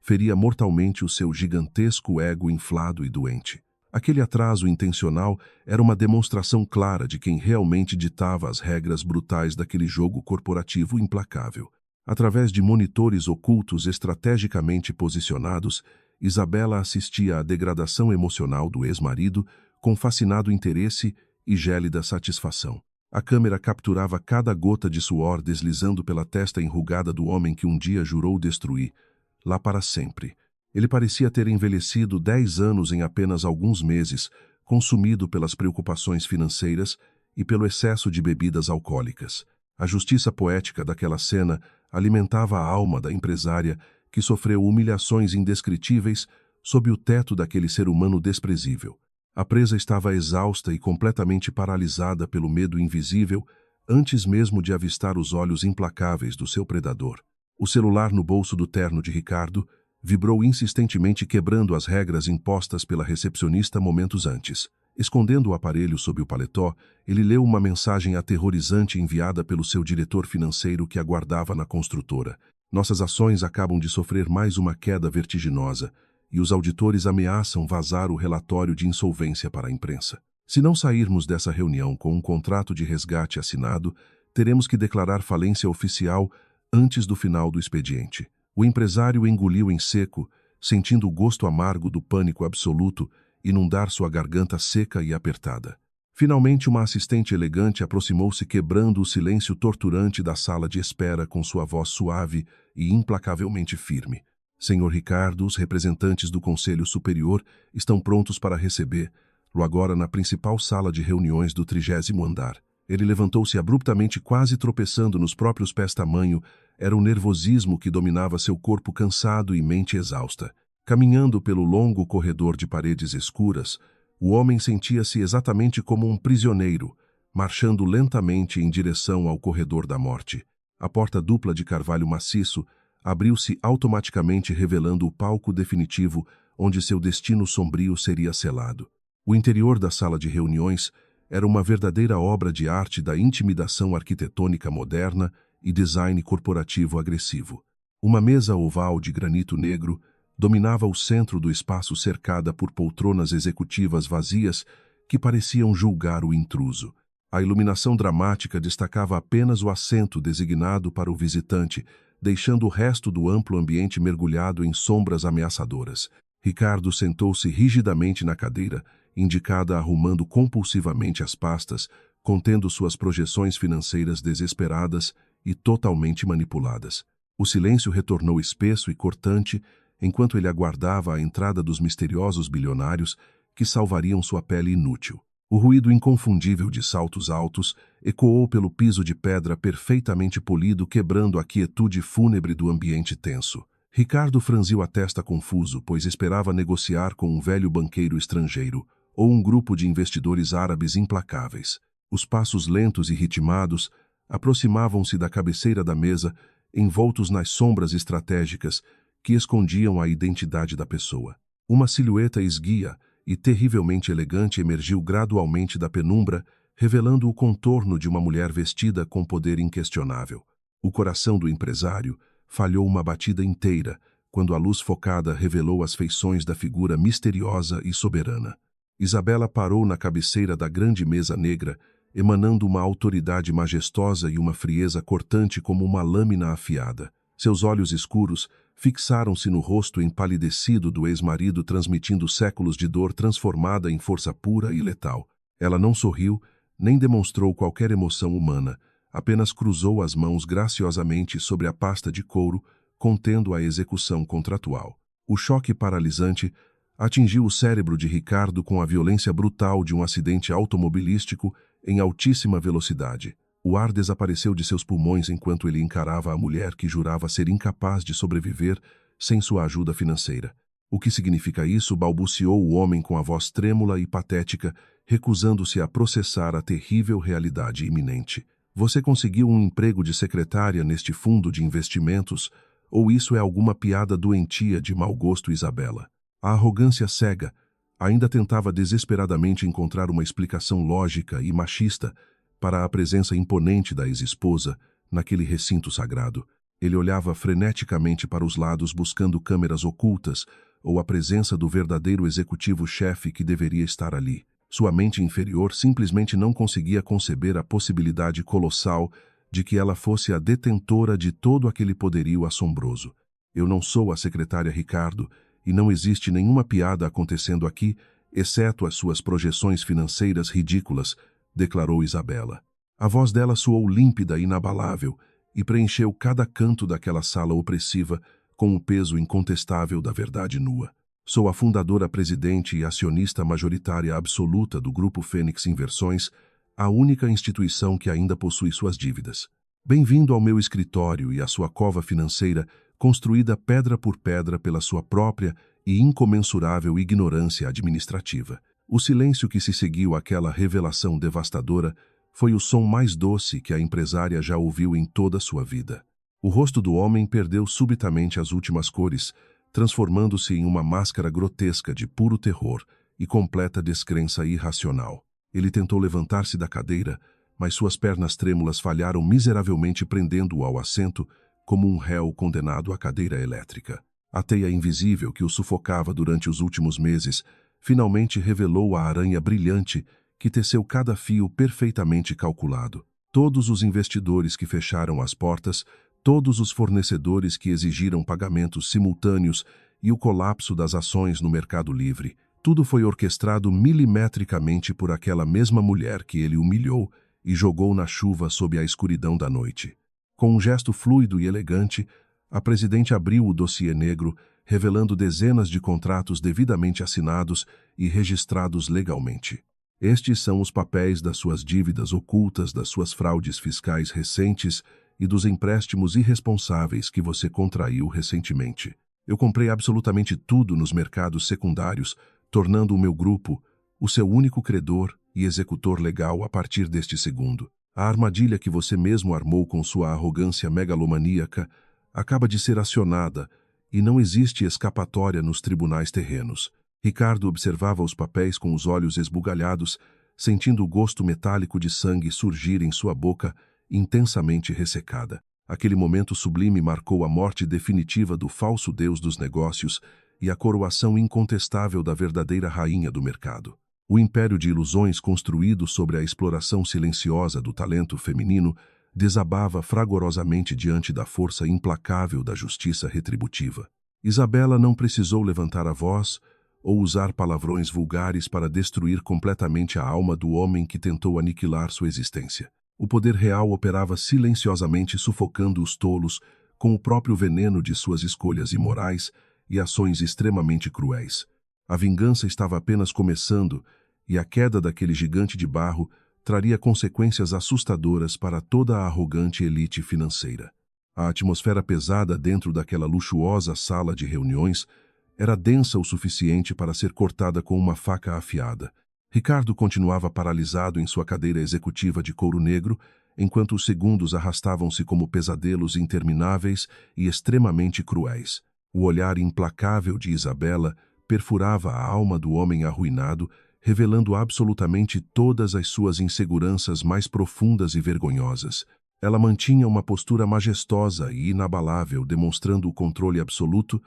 feria mortalmente o seu gigantesco ego inflado e doente. Aquele atraso intencional era uma demonstração clara de quem realmente ditava as regras brutais daquele jogo corporativo implacável. Através de monitores ocultos estrategicamente posicionados, Isabela assistia à degradação emocional do ex-marido com fascinado interesse e gélida satisfação. A câmera capturava cada gota de suor deslizando pela testa enrugada do homem que um dia jurou destruir, lá para sempre. Ele parecia ter envelhecido 10 anos em apenas alguns meses, consumido pelas preocupações financeiras e pelo excesso de bebidas alcoólicas. A justiça poética daquela cena alimentava a alma da empresária que sofreu humilhações indescritíveis sob o teto daquele ser humano desprezível. A presa estava exausta e completamente paralisada pelo medo invisível antes mesmo de avistar os olhos implacáveis do seu predador. O celular no bolso do terno de Ricardo vibrou insistentemente, quebrando as regras impostas pela recepcionista momentos antes. Escondendo o aparelho sob o paletó, ele leu uma mensagem aterrorizante enviada pelo seu diretor financeiro que aguardava na construtora. Nossas ações acabam de sofrer mais uma queda vertiginosa e os auditores ameaçam vazar o relatório de insolvência para a imprensa. Se não sairmos dessa reunião com um contrato de resgate assinado, teremos que declarar falência oficial antes do final do expediente. O empresário engoliu em seco, sentindo o gosto amargo do pânico absoluto inundar sua garganta seca e apertada. Finalmente, uma assistente elegante aproximou-se, quebrando o silêncio torturante da sala de espera com sua voz suave e implacavelmente firme. Senhor Ricardo, os representantes do Conselho Superior estão prontos para recebê-lo agora na principal sala de reuniões do 30º andar. Ele levantou-se abruptamente, quase tropeçando nos próprios pés. Tamanho era o nervosismo que dominava seu corpo cansado e mente exausta. Caminhando pelo longo corredor de paredes escuras, o homem sentia-se exatamente como um prisioneiro, marchando lentamente em direção ao corredor da morte. A porta dupla de carvalho maciço abriu-se automaticamente, revelando o palco definitivo onde seu destino sombrio seria selado. O interior da sala de reuniões era uma verdadeira obra de arte da intimidação arquitetônica moderna e design corporativo agressivo. Uma mesa oval de granito negro dominava o centro do espaço, cercada por poltronas executivas vazias que pareciam julgar o intruso. A iluminação dramática destacava apenas o assento designado para o visitante, deixando o resto do amplo ambiente mergulhado em sombras ameaçadoras. Ricardo sentou-se rigidamente na cadeira, indicada arrumando compulsivamente as pastas, contendo suas projeções financeiras desesperadas e totalmente manipuladas. O silêncio retornou espesso e cortante, enquanto ele aguardava a entrada dos misteriosos bilionários que salvariam sua pele inútil. O ruído inconfundível de saltos altos ecoou pelo piso de pedra perfeitamente polido, quebrando a quietude fúnebre do ambiente tenso. Ricardo franziu a testa confuso, pois esperava negociar com um velho banqueiro estrangeiro ou um grupo de investidores árabes implacáveis. Os passos lentos e ritmados aproximavam-se da cabeceira da mesa, envoltos nas sombras estratégicas que escondiam a identidade da pessoa. Uma silhueta esguia e terrivelmente elegante emergiu gradualmente da penumbra, revelando o contorno de uma mulher vestida com poder inquestionável. O coração do empresário falhou uma batida inteira quando a luz focada revelou as feições da figura misteriosa e soberana. Isabela parou na cabeceira da grande mesa negra, emanando uma autoridade majestosa e uma frieza cortante como uma lâmina afiada. Seus olhos escuros fixaram-se no rosto empalidecido do ex-marido, transmitindo séculos de dor transformada em força pura e letal. Ela não sorriu, nem demonstrou qualquer emoção humana, apenas cruzou as mãos graciosamente sobre a pasta de couro, contendo a execução contratual. O choque paralisante atingiu o cérebro de Ricardo com a violência brutal de um acidente automobilístico em altíssima velocidade. O ar desapareceu de seus pulmões enquanto ele encarava a mulher que jurava ser incapaz de sobreviver sem sua ajuda financeira. O que significa isso? Balbuciou o homem com a voz trêmula e patética, recusando-se a processar a terrível realidade iminente. Você conseguiu um emprego de secretária neste fundo de investimentos, ou isso é alguma piada doentia de mau gosto, Isabela? A arrogância cega ainda tentava desesperadamente encontrar uma explicação lógica e machista para a presença imponente da ex-esposa naquele recinto sagrado. Ele olhava freneticamente para os lados buscando câmeras ocultas ou a presença do verdadeiro executivo-chefe que deveria estar ali. Sua mente inferior simplesmente não conseguia conceber a possibilidade colossal de que ela fosse a detentora de todo aquele poderio assombroso. Eu não sou a secretária Ricardo, e não existe nenhuma piada acontecendo aqui, exceto as suas projeções financeiras ridículas, declarou Isabela. A voz dela soou límpida e inabalável e preencheu cada canto daquela sala opressiva com o peso incontestável da verdade nua. Sou a fundadora, presidente e acionista majoritária absoluta do Grupo Fênix Inversões, a única instituição que ainda possui suas dívidas. Bem-vindo ao meu escritório e à sua cova financeira, construída pedra por pedra pela sua própria e incomensurável ignorância administrativa. O silêncio que se seguiu àquela revelação devastadora foi o som mais doce que a empresária já ouviu em toda a sua vida. O rosto do homem perdeu subitamente as últimas cores, transformando-se em uma máscara grotesca de puro terror e completa descrença irracional. Ele tentou levantar-se da cadeira, mas suas pernas trêmulas falharam miseravelmente, prendendo-o ao assento como um réu condenado à cadeira elétrica. A teia invisível que o sufocava durante os últimos meses finalmente revelou a aranha brilhante que teceu cada fio perfeitamente calculado. Todos os investidores que fecharam as portas, todos os fornecedores que exigiram pagamentos simultâneos e o colapso das ações no mercado livre, tudo foi orquestrado milimetricamente por aquela mesma mulher que ele humilhou e jogou na chuva sob a escuridão da noite. Com um gesto fluido e elegante, a presidente abriu o dossiê negro, revelando dezenas de contratos devidamente assinados e registrados legalmente. Estes são os papéis das suas dívidas ocultas, das suas fraudes fiscais recentes e dos empréstimos irresponsáveis que você contraiu recentemente. Eu comprei absolutamente tudo nos mercados secundários, tornando o meu grupo o seu único credor e executor legal a partir deste segundo. A armadilha que você mesmo armou com sua arrogância megalomaníaca acaba de ser acionada e não existe escapatória nos tribunais terrenos. Ricardo observava os papéis com os olhos esbugalhados, sentindo o gosto metálico de sangue surgir em sua boca, intensamente ressecada. Aquele momento sublime marcou a morte definitiva do falso deus dos negócios e a coroação incontestável da verdadeira rainha do mercado. O império de ilusões construído sobre a exploração silenciosa do talento feminino desabava fragorosamente diante da força implacável da justiça retributiva. Isabela não precisou levantar a voz ou usar palavrões vulgares para destruir completamente a alma do homem que tentou aniquilar sua existência. O poder real operava silenciosamente sufocando os tolos com o próprio veneno de suas escolhas imorais e ações extremamente cruéis. A vingança estava apenas começando e a queda daquele gigante de barro traria consequências assustadoras para toda a arrogante elite financeira. A atmosfera pesada dentro daquela luxuosa sala de reuniões era densa o suficiente para ser cortada com uma faca afiada. Ricardo continuava paralisado em sua cadeira executiva de couro negro, enquanto os segundos arrastavam-se como pesadelos intermináveis e extremamente cruéis. O olhar implacável de Isabela perfurava a alma do homem arruinado, revelando absolutamente todas as suas inseguranças mais profundas e vergonhosas. Ela mantinha uma postura majestosa e inabalável, demonstrando o controle absoluto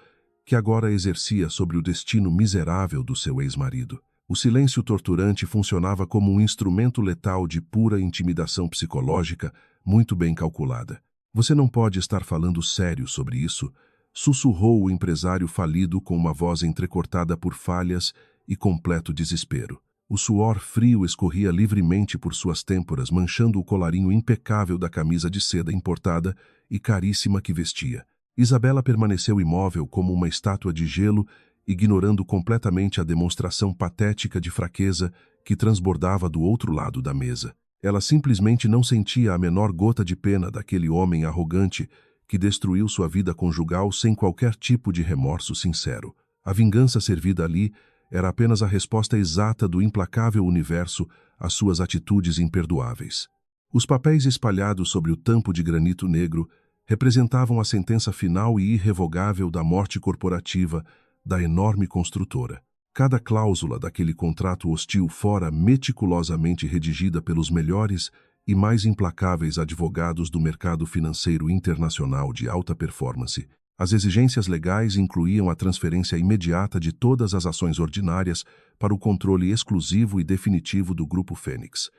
que agora exercia sobre o destino miserável do seu ex-marido. O silêncio torturante funcionava como um instrumento letal de pura intimidação psicológica, muito bem calculada. "Você não pode estar falando sério sobre isso", sussurrou o empresário falido com uma voz entrecortada por falhas e completo desespero. O suor frio escorria livremente por suas têmporas, manchando o colarinho impecável da camisa de seda importada e caríssima que vestia. Isabela permaneceu imóvel como uma estátua de gelo, ignorando completamente a demonstração patética de fraqueza que transbordava do outro lado da mesa. Ela simplesmente não sentia a menor gota de pena daquele homem arrogante que destruiu sua vida conjugal sem qualquer tipo de remorso sincero. A vingança servida ali era apenas a resposta exata do implacável universo às suas atitudes imperdoáveis. Os papéis espalhados sobre o tampo de granito negro representavam a sentença final e irrevogável da morte corporativa da enorme construtora. Cada cláusula daquele contrato hostil fora meticulosamente redigida pelos melhores e mais implacáveis advogados do mercado financeiro internacional de alta performance. As exigências legais incluíam a transferência imediata de todas as ações ordinárias para o controle exclusivo e definitivo do Grupo Fênix.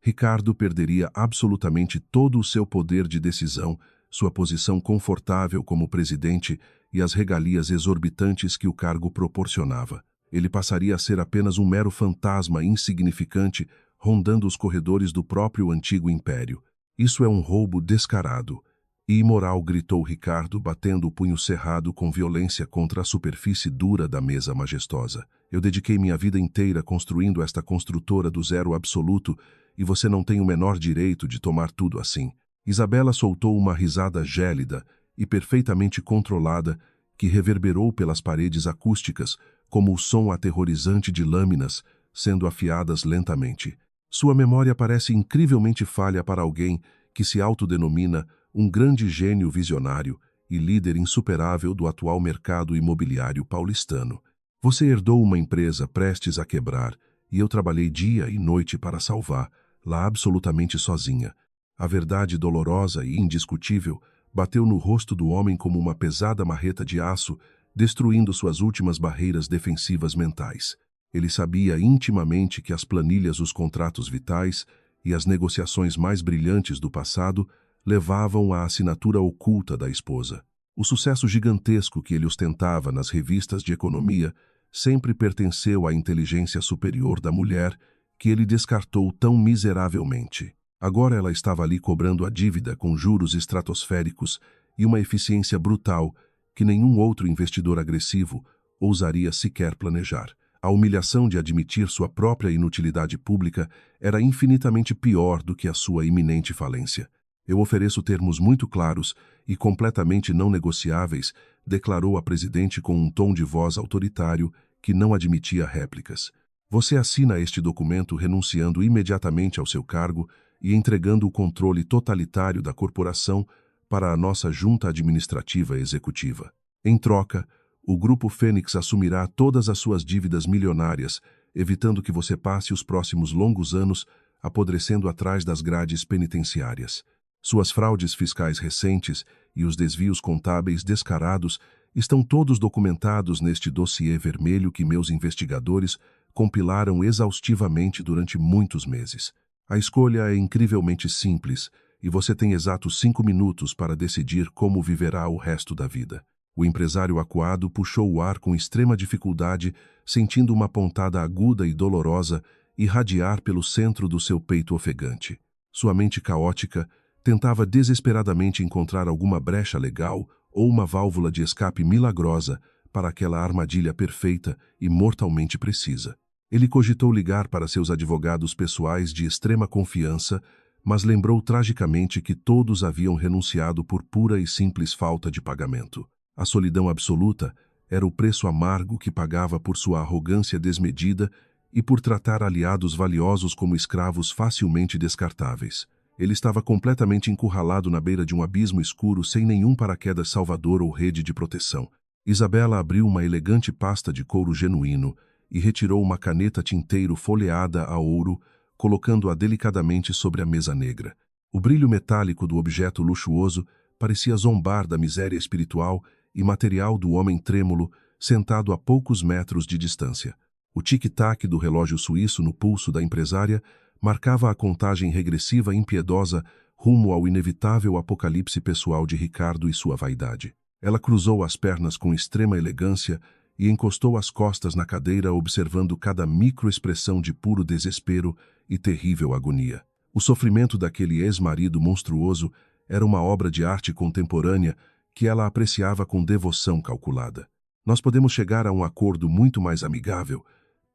Ricardo perderia absolutamente todo o seu poder de decisão, sua posição confortável como presidente e as regalias exorbitantes que o cargo proporcionava. Ele passaria a ser apenas um mero fantasma insignificante rondando os corredores do próprio antigo império. "Isso é um roubo descarado e imoral", gritou Ricardo, batendo o punho cerrado com violência contra a superfície dura da mesa majestosa. "Eu dediquei minha vida inteira construindo esta construtora do zero absoluto e você não tem o menor direito de tomar tudo assim." Isabela soltou uma risada gélida e perfeitamente controlada que reverberou pelas paredes acústicas como o som aterrorizante de lâminas sendo afiadas lentamente. Sua memória parece incrivelmente falha para alguém que se autodenomina um grande gênio visionário e líder insuperável do atual mercado imobiliário paulistano. "Você herdou uma empresa prestes a quebrar e eu trabalhei dia e noite para salvar-la absolutamente sozinha." A verdade dolorosa e indiscutível bateu no rosto do homem como uma pesada marreta de aço, destruindo suas últimas barreiras defensivas mentais. Ele sabia intimamente que as planilhas, os contratos vitais e as negociações mais brilhantes do passado levavam à assinatura oculta da esposa. O sucesso gigantesco que ele ostentava nas revistas de economia sempre pertenceu à inteligência superior da mulher que ele descartou tão miseravelmente. Agora ela estava ali cobrando a dívida com juros estratosféricos e uma eficiência brutal que nenhum outro investidor agressivo ousaria sequer planejar. A humilhação de admitir sua própria inutilidade pública era infinitamente pior do que a sua iminente falência. "Eu ofereço termos muito claros e completamente não negociáveis", declarou a presidente com um tom de voz autoritário que não admitia réplicas. "Você assina este documento renunciando imediatamente ao seu cargo e entregando o controle totalitário da corporação para a nossa junta administrativa executiva. Em troca, o Grupo Fênix assumirá todas as suas dívidas milionárias, evitando que você passe os próximos longos anos apodrecendo atrás das grades penitenciárias. Suas fraudes fiscais recentes e os desvios contábeis descarados estão todos documentados neste dossiê vermelho que meus investigadores compilaram exaustivamente durante muitos meses. A escolha é incrivelmente simples e você tem exatos 5 minutos para decidir como viverá o resto da vida." O empresário acuado puxou o ar com extrema dificuldade, sentindo uma pontada aguda e dolorosa irradiar pelo centro do seu peito ofegante. Sua mente caótica tentava desesperadamente encontrar alguma brecha legal ou uma válvula de escape milagrosa para aquela armadilha perfeita e mortalmente precisa. Ele cogitou ligar para seus advogados pessoais de extrema confiança, mas lembrou tragicamente que todos haviam renunciado por pura e simples falta de pagamento. A solidão absoluta era o preço amargo que pagava por sua arrogância desmedida e por tratar aliados valiosos como escravos facilmente descartáveis. Ele estava completamente encurralado na beira de um abismo escuro sem nenhum paraquedas salvador ou rede de proteção. Isabela abriu uma elegante pasta de couro genuíno e retirou uma caneta tinteiro folheada a ouro, colocando-a delicadamente sobre a mesa negra. O brilho metálico do objeto luxuoso parecia zombar da miséria espiritual e material do homem trêmulo, sentado a poucos metros de distância. O tic-tac do relógio suíço no pulso da empresária marcava a contagem regressiva impiedosa rumo ao inevitável apocalipse pessoal de Ricardo e sua vaidade. Ela cruzou as pernas com extrema elegância e encostou as costas na cadeira, observando cada microexpressão de puro desespero e terrível agonia. O sofrimento daquele ex-marido monstruoso era uma obra de arte contemporânea que ela apreciava com devoção calculada. "Nós podemos chegar a um acordo muito mais amigável",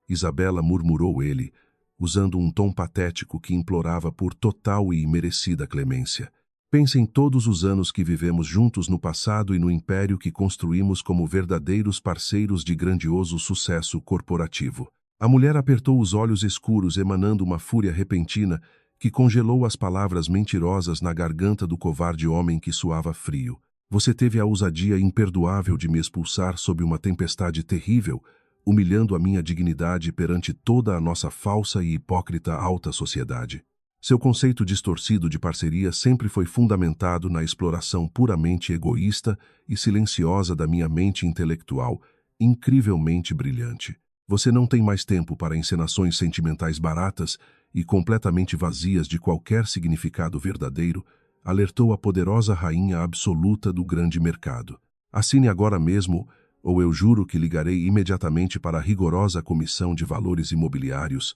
Isabela murmurou ele, usando um tom patético que implorava por total e imerecida clemência. "Pense em todos os anos que vivemos juntos no passado e no império que construímos como verdadeiros parceiros de grandioso sucesso corporativo." A mulher apertou os olhos escuros, emanando uma fúria repentina que congelou as palavras mentirosas na garganta do covarde homem que suava frio. "Você teve a ousadia imperdoável de me expulsar sob uma tempestade terrível, humilhando a minha dignidade perante toda a nossa falsa e hipócrita alta sociedade. Seu conceito distorcido de parceria sempre foi fundamentado na exploração puramente egoísta e silenciosa da minha mente intelectual, incrivelmente brilhante. Você não tem mais tempo para encenações sentimentais baratas e completamente vazias de qualquer significado verdadeiro", alertou a poderosa rainha absoluta do grande mercado. "Assine agora mesmo, ou eu juro que ligarei imediatamente para a rigorosa Comissão de Valores Imobiliários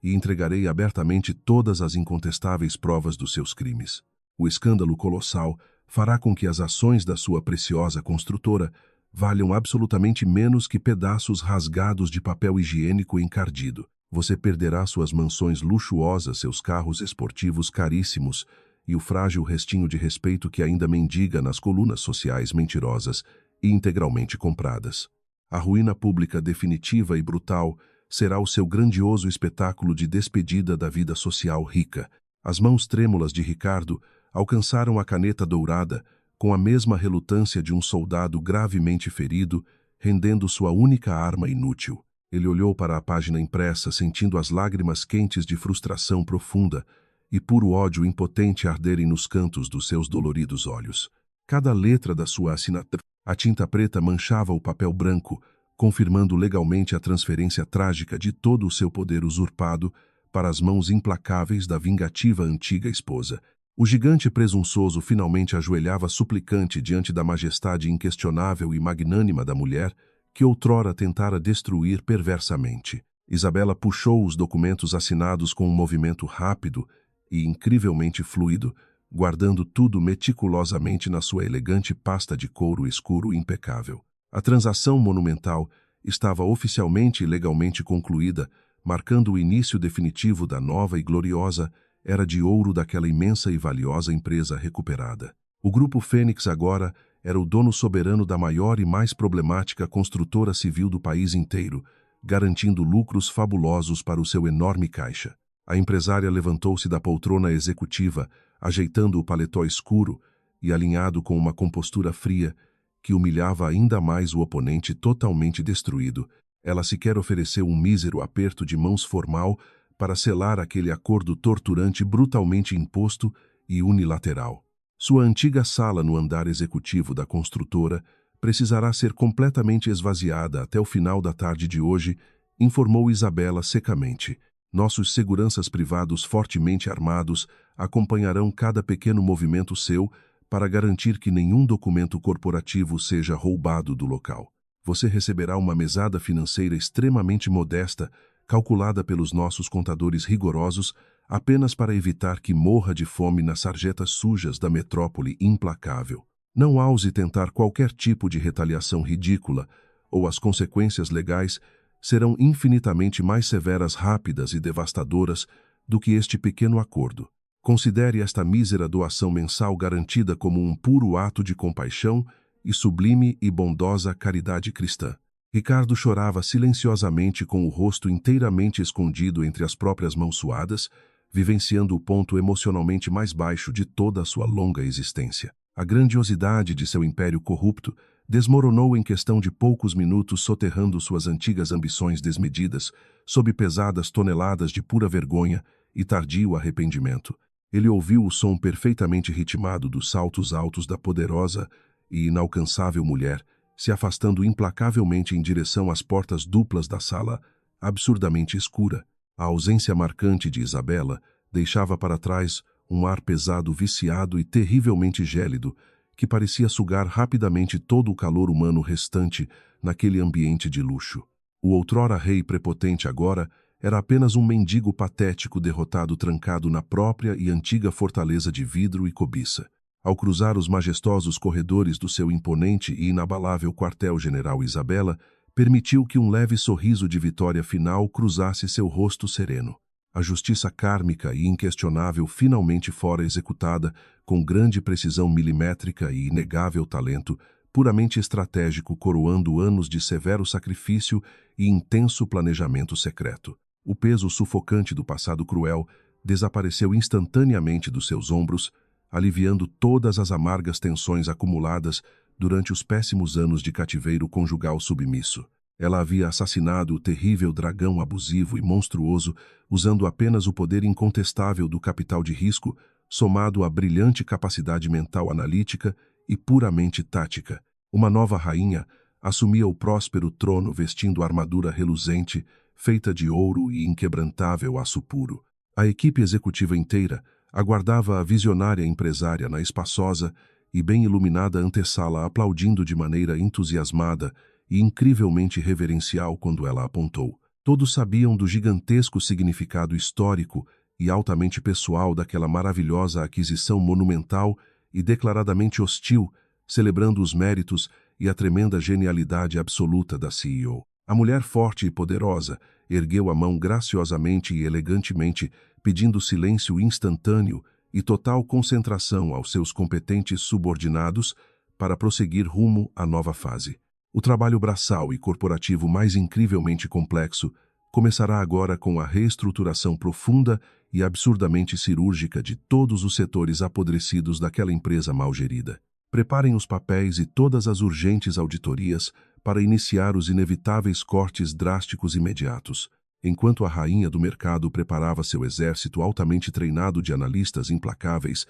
e entregarei abertamente todas as incontestáveis provas dos seus crimes. O escândalo colossal fará com que as ações da sua preciosa construtora valham absolutamente menos que pedaços rasgados de papel higiênico encardido. Você perderá suas mansões luxuosas, seus carros esportivos caríssimos e o frágil restinho de respeito que ainda mendiga nas colunas sociais mentirosas e integralmente compradas. A ruína pública definitiva e brutal será o seu grandioso espetáculo de despedida da vida social rica." As mãos trêmulas de Ricardo alcançaram a caneta dourada com a mesma relutância de um soldado gravemente ferido, rendendo sua única arma inútil. Ele olhou para a página impressa, sentindo as lágrimas quentes de frustração profunda e puro ódio impotente arderem nos cantos dos seus doloridos olhos. Cada letra da sua assinatura, a tinta preta manchava o papel branco, confirmando legalmente a transferência trágica de todo o seu poder usurpado para as mãos implacáveis da vingativa antiga esposa. O gigante presunçoso finalmente ajoelhava suplicante diante da majestade inquestionável e magnânima da mulher que outrora tentara destruir perversamente. Isabela puxou os documentos assinados com um movimento rápido e incrivelmente fluido, guardando tudo meticulosamente na sua elegante pasta de couro escuro impecável. A transação monumental estava oficialmente e legalmente concluída, marcando o início definitivo da nova e gloriosa era de ouro daquela imensa e valiosa empresa recuperada. O Grupo Fênix agora era o dono soberano da maior e mais problemática construtora civil do país inteiro, garantindo lucros fabulosos para o seu enorme caixa. A empresária levantou-se da poltrona executiva, ajeitando o paletó escuro e alinhado com uma compostura fria que humilhava ainda mais o oponente totalmente destruído. Ela sequer ofereceu um mísero aperto de mãos formal para selar aquele acordo torturante brutalmente imposto e unilateral. Sua antiga sala no andar executivo da construtora precisará ser completamente esvaziada até o final da tarde de hoje, informou Isabela secamente. Nossos seguranças privados fortemente armados acompanharão cada pequeno movimento seu para garantir que nenhum documento corporativo seja roubado do local. Você receberá uma mesada financeira extremamente modesta, calculada pelos nossos contadores rigorosos, apenas para evitar que morra de fome nas sarjetas sujas da metrópole implacável. Não ouse tentar qualquer tipo de retaliação ridícula, ou as consequências legais serão infinitamente mais severas, rápidas e devastadoras do que este pequeno acordo. Considere esta mísera doação mensal garantida como um puro ato de compaixão e sublime e bondosa caridade cristã. Ricardo chorava silenciosamente com o rosto inteiramente escondido entre as próprias mãos suadas, vivenciando o ponto emocionalmente mais baixo de toda a sua longa existência. A grandiosidade de seu império corrupto desmoronou em questão de poucos minutos, soterrando suas antigas ambições desmedidas, sob pesadas toneladas de pura vergonha e tardio arrependimento. Ele ouviu o som perfeitamente ritmado dos saltos altos da poderosa e inalcançável mulher, se afastando implacavelmente em direção às portas duplas da sala, absurdamente escura. A ausência marcante de Isabela deixava para trás um ar pesado, viciado e terrivelmente gélido, que parecia sugar rapidamente todo o calor humano restante naquele ambiente de luxo. O outrora rei prepotente agora era apenas um mendigo patético derrotado trancado na própria e antiga fortaleza de vidro e cobiça. Ao cruzar os majestosos corredores do seu imponente e inabalável quartel-general, Isabela permitiu que um leve sorriso de vitória final cruzasse seu rosto sereno. A justiça kármica e inquestionável finalmente fora executada com grande precisão milimétrica e inegável talento, puramente estratégico, coroando anos de severo sacrifício e intenso planejamento secreto. O peso sufocante do passado cruel desapareceu instantaneamente dos seus ombros, aliviando todas as amargas tensões acumuladas durante os péssimos anos de cativeiro conjugal submisso. Ela havia assassinado o terrível dragão abusivo e monstruoso, usando apenas o poder incontestável do capital de risco, somado à brilhante capacidade mental analítica e puramente tática. Uma nova rainha assumia o próspero trono vestindo armadura reluzente, feita de ouro e inquebrantável aço puro. A equipe executiva inteira aguardava a visionária empresária na espaçosa e bem iluminada antessala, aplaudindo de maneira entusiasmada e incrivelmente reverencial quando ela apontou. Todos sabiam do gigantesco significado histórico e altamente pessoal daquela maravilhosa aquisição monumental e declaradamente hostil, celebrando os méritos e a tremenda genialidade absoluta da CEO. A mulher forte e poderosa ergueu a mão graciosamente e elegantemente, pedindo silêncio instantâneo e total concentração aos seus competentes subordinados para prosseguir rumo à nova fase. O trabalho braçal e corporativo mais incrivelmente complexo começará agora com a reestruturação profunda e absurdamente cirúrgica de todos os setores apodrecidos daquela empresa mal gerida. Preparem os papéis e todas as urgentes auditorias para iniciar os inevitáveis cortes drásticos imediatos. Enquanto a rainha do mercado preparava seu exército altamente treinado de analistas implacáveis,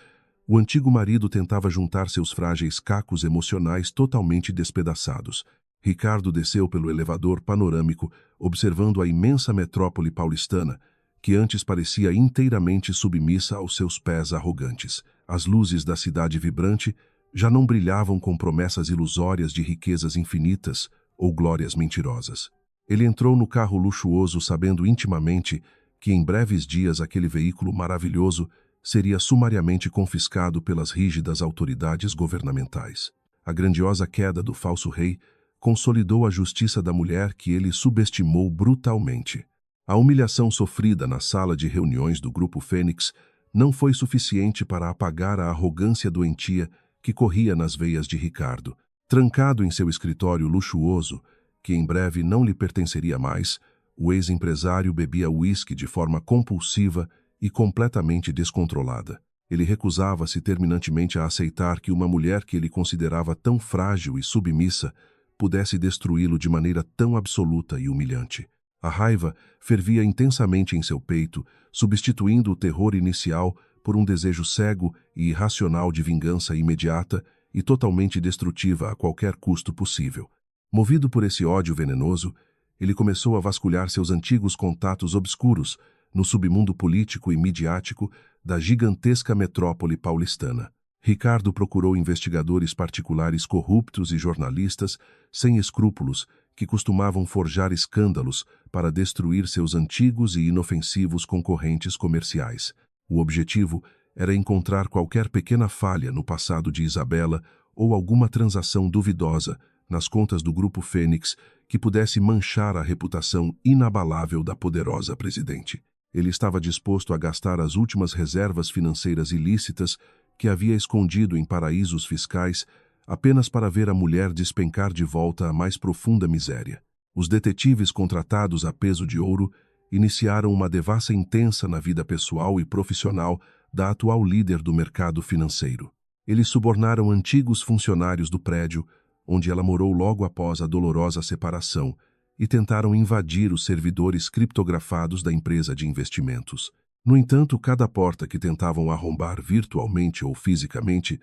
o antigo marido tentava juntar seus frágeis cacos emocionais totalmente despedaçados. Ricardo desceu pelo elevador panorâmico, observando a imensa metrópole paulistana, que antes parecia inteiramente submissa aos seus pés arrogantes. As luzes da cidade vibrante já não brilhavam com promessas ilusórias de riquezas infinitas ou glórias mentirosas. Ele entrou no carro luxuoso sabendo intimamente que em breves dias aquele veículo maravilhoso seria sumariamente confiscado pelas rígidas autoridades governamentais. A grandiosa queda do falso rei consolidou a justiça da mulher que ele subestimou brutalmente. A humilhação sofrida na sala de reuniões do Grupo Fênix não foi suficiente para apagar a arrogância doentia que corria nas veias de Ricardo. Trancado em seu escritório luxuoso, que em breve não lhe pertenceria mais, o ex-empresário bebia uísque de forma compulsiva e completamente descontrolada. Ele recusava-se terminantemente a aceitar que uma mulher que ele considerava tão frágil e submissa pudesse destruí-lo de maneira tão absoluta e humilhante. A raiva fervia intensamente em seu peito, substituindo o terror inicial por um desejo cego e irracional de vingança imediata e totalmente destrutiva a qualquer custo possível. Movido por esse ódio venenoso, ele começou a vasculhar seus antigos contatos obscuros no submundo político e midiático da gigantesca metrópole paulistana. Ricardo procurou investigadores particulares corruptos e jornalistas sem escrúpulos que costumavam forjar escândalos para destruir seus antigos e inofensivos concorrentes comerciais. O objetivo era encontrar qualquer pequena falha no passado de Isabela ou alguma transação duvidosa nas contas do Grupo Fênix que pudesse manchar a reputação inabalável da poderosa presidente. Ele estava disposto a gastar as últimas reservas financeiras ilícitas que havia escondido em paraísos fiscais apenas para ver a mulher despencar de volta à mais profunda miséria. Os detetives contratados a peso de ouro iniciaram uma devassa intensa na vida pessoal e profissional da atual líder do mercado financeiro. Eles subornaram antigos funcionários do prédio, onde ela morou logo após a dolorosa separação, e tentaram invadir os servidores criptografados da empresa de investimentos. No entanto, cada porta que tentavam arrombar virtualmente ou fisicamente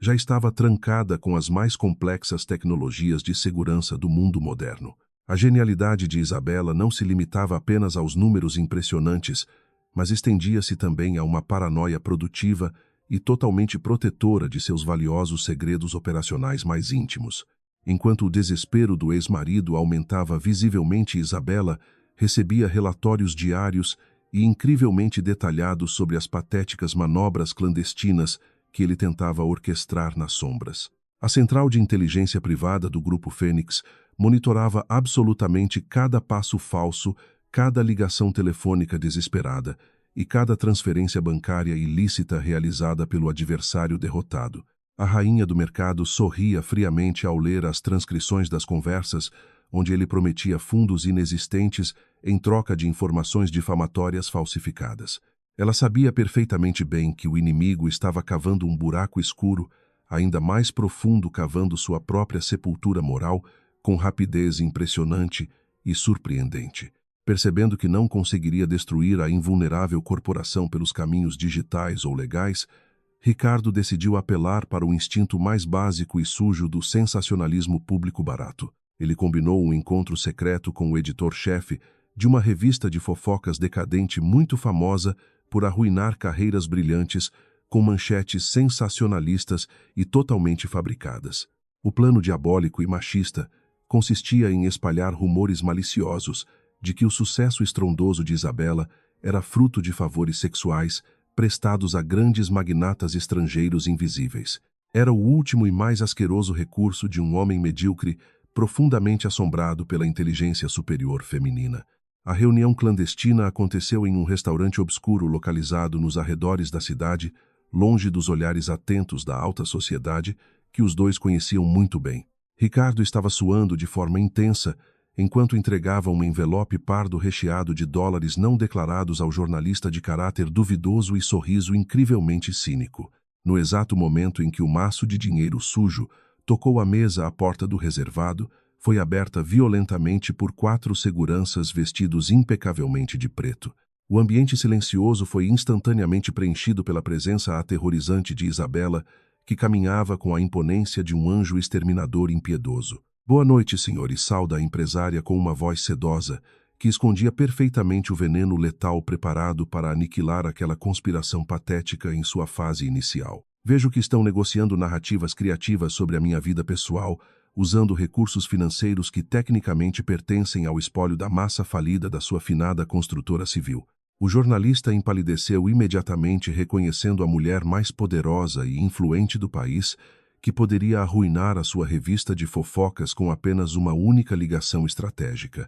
já estava trancada com as mais complexas tecnologias de segurança do mundo moderno. A genialidade de Isabela não se limitava apenas aos números impressionantes, mas estendia-se também a uma paranoia produtiva e totalmente protetora de seus valiosos segredos operacionais mais íntimos. Enquanto o desespero do ex-marido aumentava visivelmente, Isabela recebia relatórios diários e incrivelmente detalhados sobre as patéticas manobras clandestinas que ele tentava orquestrar nas sombras. A central de inteligência privada do Grupo Fênix monitorava absolutamente cada passo falso, cada ligação telefônica desesperada e cada transferência bancária ilícita realizada pelo adversário derrotado. A rainha do mercado sorria friamente ao ler as transcrições das conversas, onde ele prometia fundos inexistentes em troca de informações difamatórias falsificadas. Ela sabia perfeitamente bem que o inimigo estava cavando um buraco escuro, ainda mais profundo, cavando sua própria sepultura moral com rapidez impressionante e surpreendente. Percebendo que não conseguiria destruir a invulnerável corporação pelos caminhos digitais ou legais, Ricardo decidiu apelar para o instinto mais básico e sujo do sensacionalismo público barato. Ele combinou um encontro secreto com o editor-chefe de uma revista de fofocas decadente muito famosa por arruinar carreiras brilhantes com manchetes sensacionalistas e totalmente fabricadas. O plano diabólico e machista consistia em espalhar rumores maliciosos de que o sucesso estrondoso de Isabela era fruto de favores sexuais prestados a grandes magnatas estrangeiros invisíveis. Era o último e mais asqueroso recurso de um homem medíocre profundamente assombrado pela inteligência superior feminina. A reunião clandestina aconteceu em um restaurante obscuro localizado nos arredores da cidade, longe dos olhares atentos da alta sociedade que os dois conheciam muito bem. Ricardo estava suando de forma intensa enquanto entregava um envelope pardo recheado de dólares não declarados ao jornalista de caráter duvidoso e sorriso incrivelmente cínico. No exato momento em que o maço de dinheiro sujo tocou a mesa à porta do reservado, foi aberta violentamente por 4 seguranças vestidos impecavelmente de preto. O ambiente silencioso foi instantaneamente preenchido pela presença aterrorizante de Isabela, que caminhava com a imponência de um anjo exterminador impiedoso. Boa noite, senhores, sauda a empresária com uma voz sedosa, que escondia perfeitamente o veneno letal preparado para aniquilar aquela conspiração patética em sua fase inicial. Vejo que estão negociando narrativas criativas sobre a minha vida pessoal, usando recursos financeiros que tecnicamente pertencem ao espólio da massa falida da sua finada construtora civil. O jornalista empalideceu imediatamente, reconhecendo a mulher mais poderosa e influente do país, que poderia arruinar a sua revista de fofocas com apenas uma única ligação estratégica.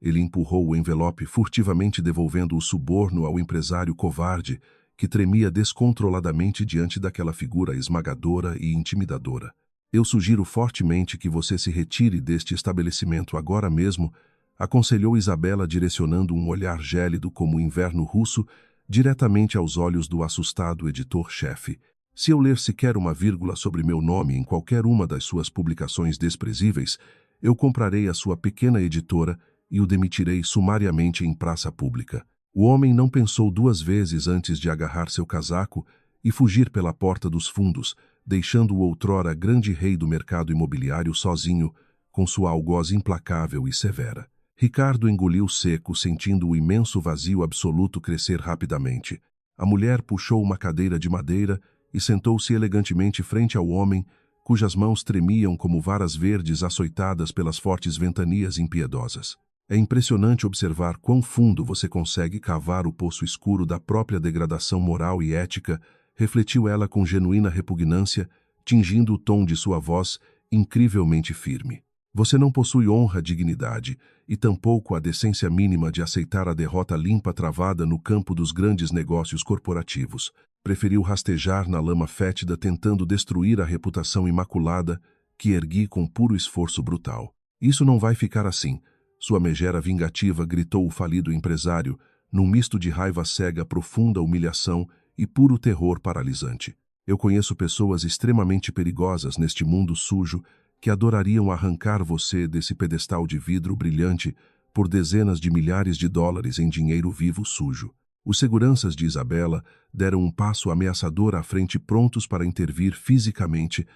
Ele empurrou o envelope furtivamente, devolvendo o suborno ao empresário covarde, que tremia descontroladamente diante daquela figura esmagadora e intimidadora. Eu sugiro fortemente que você se retire deste estabelecimento agora mesmo, aconselhou Isabela, direcionando um olhar gélido como o inverno russo diretamente aos olhos do assustado editor-chefe. Se eu ler sequer uma vírgula sobre meu nome em qualquer uma das suas publicações desprezíveis, eu comprarei a sua pequena editora e o demitirei sumariamente em praça pública. O homem não pensou 2 vezes antes de agarrar seu casaco e fugir pela porta dos fundos, deixando o outrora grande rei do mercado imobiliário sozinho, com sua algoz implacável e severa. Ricardo engoliu seco, sentindo o imenso vazio absoluto crescer rapidamente. A mulher puxou uma cadeira de madeira e sentou-se elegantemente frente ao homem, cujas mãos tremiam como varas verdes açoitadas pelas fortes ventanias impiedosas. É impressionante observar quão fundo você consegue cavar o poço escuro da própria degradação moral e ética, refletiu ela com genuína repugnância, tingindo o tom de sua voz incrivelmente firme. Você não possui honra, dignidade, e tampouco a decência mínima de aceitar a derrota limpa travada no campo dos grandes negócios corporativos. Preferiu rastejar na lama fétida tentando destruir a reputação imaculada que ergui com puro esforço brutal. Isso não vai ficar assim. Sua megera vingativa gritou o falido empresário, num misto de raiva cega, profunda humilhação e puro terror paralisante. Eu conheço pessoas extremamente perigosas neste mundo sujo que adorariam arrancar você desse pedestal de vidro brilhante por dezenas de milhares de dólares em dinheiro vivo sujo. Os seguranças de Isabela deram um passo ameaçador à frente, prontos para intervir fisicamente,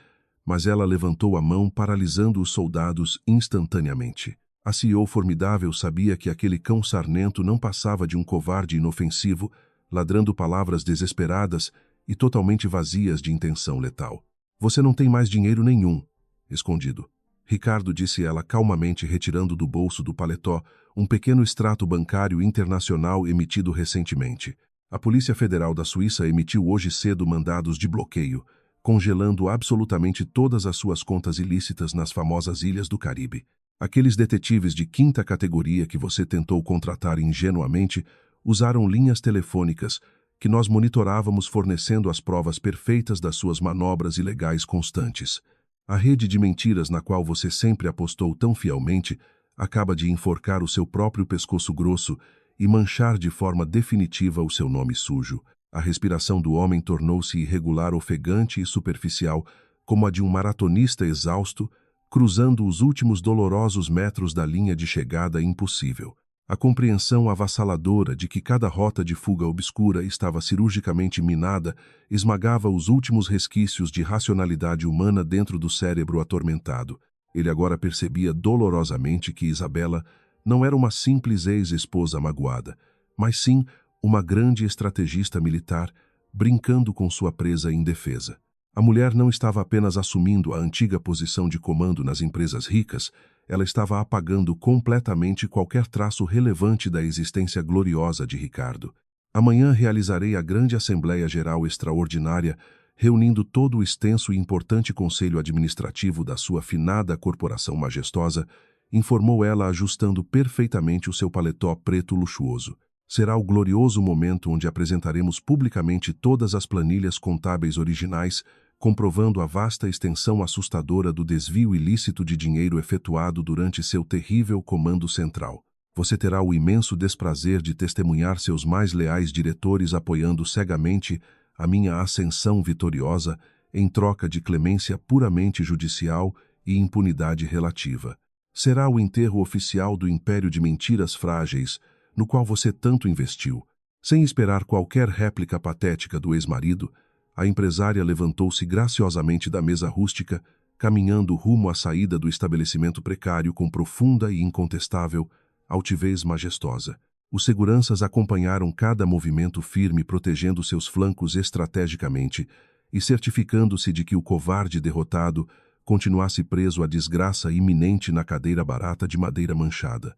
mas ela levantou a mão, paralisando os soldados instantaneamente. A CEO formidável sabia que aquele cão sarnento não passava de um covarde inofensivo, ladrando palavras desesperadas e totalmente vazias de intenção letal. Você não tem mais dinheiro nenhum, escondido. Ricardo, disse ela calmamente, retirando do bolso do paletó um pequeno extrato bancário internacional emitido recentemente. A Polícia Federal da Suíça emitiu hoje cedo mandados de bloqueio, congelando absolutamente todas as suas contas ilícitas nas famosas Ilhas do Caribe. Aqueles detetives de quinta categoria que você tentou contratar ingenuamente usaram linhas telefônicas que nós monitorávamos, fornecendo as provas perfeitas das suas manobras ilegais constantes. A rede de mentiras na qual você sempre apostou tão fielmente acaba de enforcar o seu próprio pescoço grosso e manchar de forma definitiva o seu nome sujo. A respiração do homem tornou-se irregular, ofegante e superficial, como a de um maratonista exausto, cruzando os últimos dolorosos metros da linha de chegada impossível. A compreensão avassaladora de que cada rota de fuga obscura estava cirurgicamente minada esmagava os últimos resquícios de racionalidade humana dentro do cérebro atormentado. Ele agora percebia dolorosamente que Isabela não era uma simples ex-esposa magoada, mas sim uma grande estrategista militar brincando com sua presa indefesa. A mulher não estava apenas assumindo a antiga posição de comando nas empresas ricas, ela estava apagando completamente qualquer traço relevante da existência gloriosa de Ricardo. Amanhã realizarei a grande Assembleia Geral Extraordinária, reunindo todo o extenso e importante conselho administrativo da sua finada corporação majestosa, informou ela, ajustando perfeitamente o seu paletó preto luxuoso. Será o glorioso momento onde apresentaremos publicamente todas as planilhas contábeis originais, comprovando a vasta extensão assustadora do desvio ilícito de dinheiro efetuado durante seu terrível comando central. Você terá o imenso desprazer de testemunhar seus mais leais diretores apoiando cegamente a minha ascensão vitoriosa em troca de clemência puramente judicial e impunidade relativa. Será o enterro oficial do império de mentiras frágeis, no qual você tanto investiu. Sem esperar qualquer réplica patética do ex-marido, a empresária levantou-se graciosamente da mesa rústica, caminhando rumo à saída do estabelecimento precário com profunda e incontestável altivez majestosa. Os seguranças acompanharam cada movimento firme, protegendo seus flancos estrategicamente e certificando-se de que o covarde derrotado continuasse preso à desgraça iminente na cadeira barata de madeira manchada.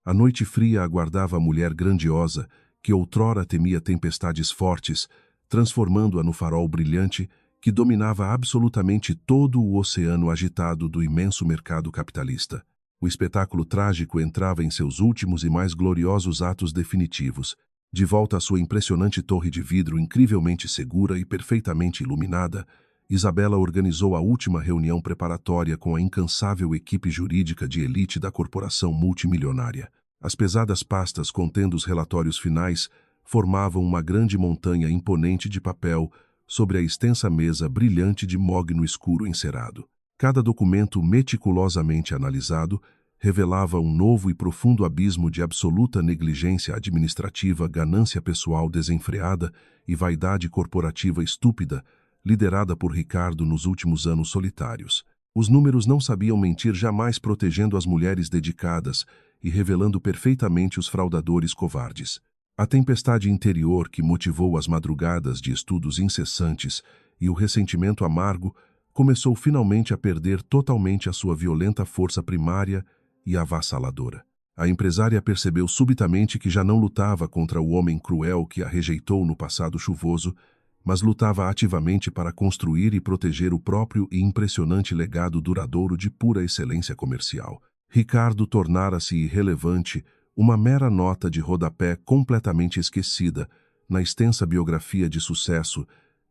A noite fria aguardava a mulher grandiosa, que outrora temia tempestades fortes, transformando-a no farol brilhante que dominava absolutamente todo o oceano agitado do imenso mercado capitalista. O espetáculo trágico entrava em seus últimos e mais gloriosos atos definitivos. De volta à sua impressionante torre de vidro incrivelmente segura e perfeitamente iluminada, Isabela organizou a última reunião preparatória com a incansável equipe jurídica de elite da corporação multimilionária. As pesadas pastas contendo os relatórios finais formavam uma grande montanha imponente de papel sobre a extensa mesa brilhante de mogno escuro encerado. Cada documento meticulosamente analisado revelava um novo e profundo abismo de absoluta negligência administrativa, ganância pessoal desenfreada e vaidade corporativa estúpida, liderada por Ricardo nos últimos anos solitários. Os números não sabiam mentir jamais, protegendo as mulheres dedicadas e revelando perfeitamente os fraudadores covardes. A tempestade interior que motivou as madrugadas de estudos incessantes e o ressentimento amargo começou finalmente a perder totalmente a sua violenta força primária e avassaladora. A empresária percebeu subitamente que já não lutava contra o homem cruel que a rejeitou no passado chuvoso, mas lutava ativamente para construir e proteger o próprio e impressionante legado duradouro de pura excelência comercial. Ricardo tornara-se irrelevante, uma mera nota de rodapé completamente esquecida na extensa biografia de sucesso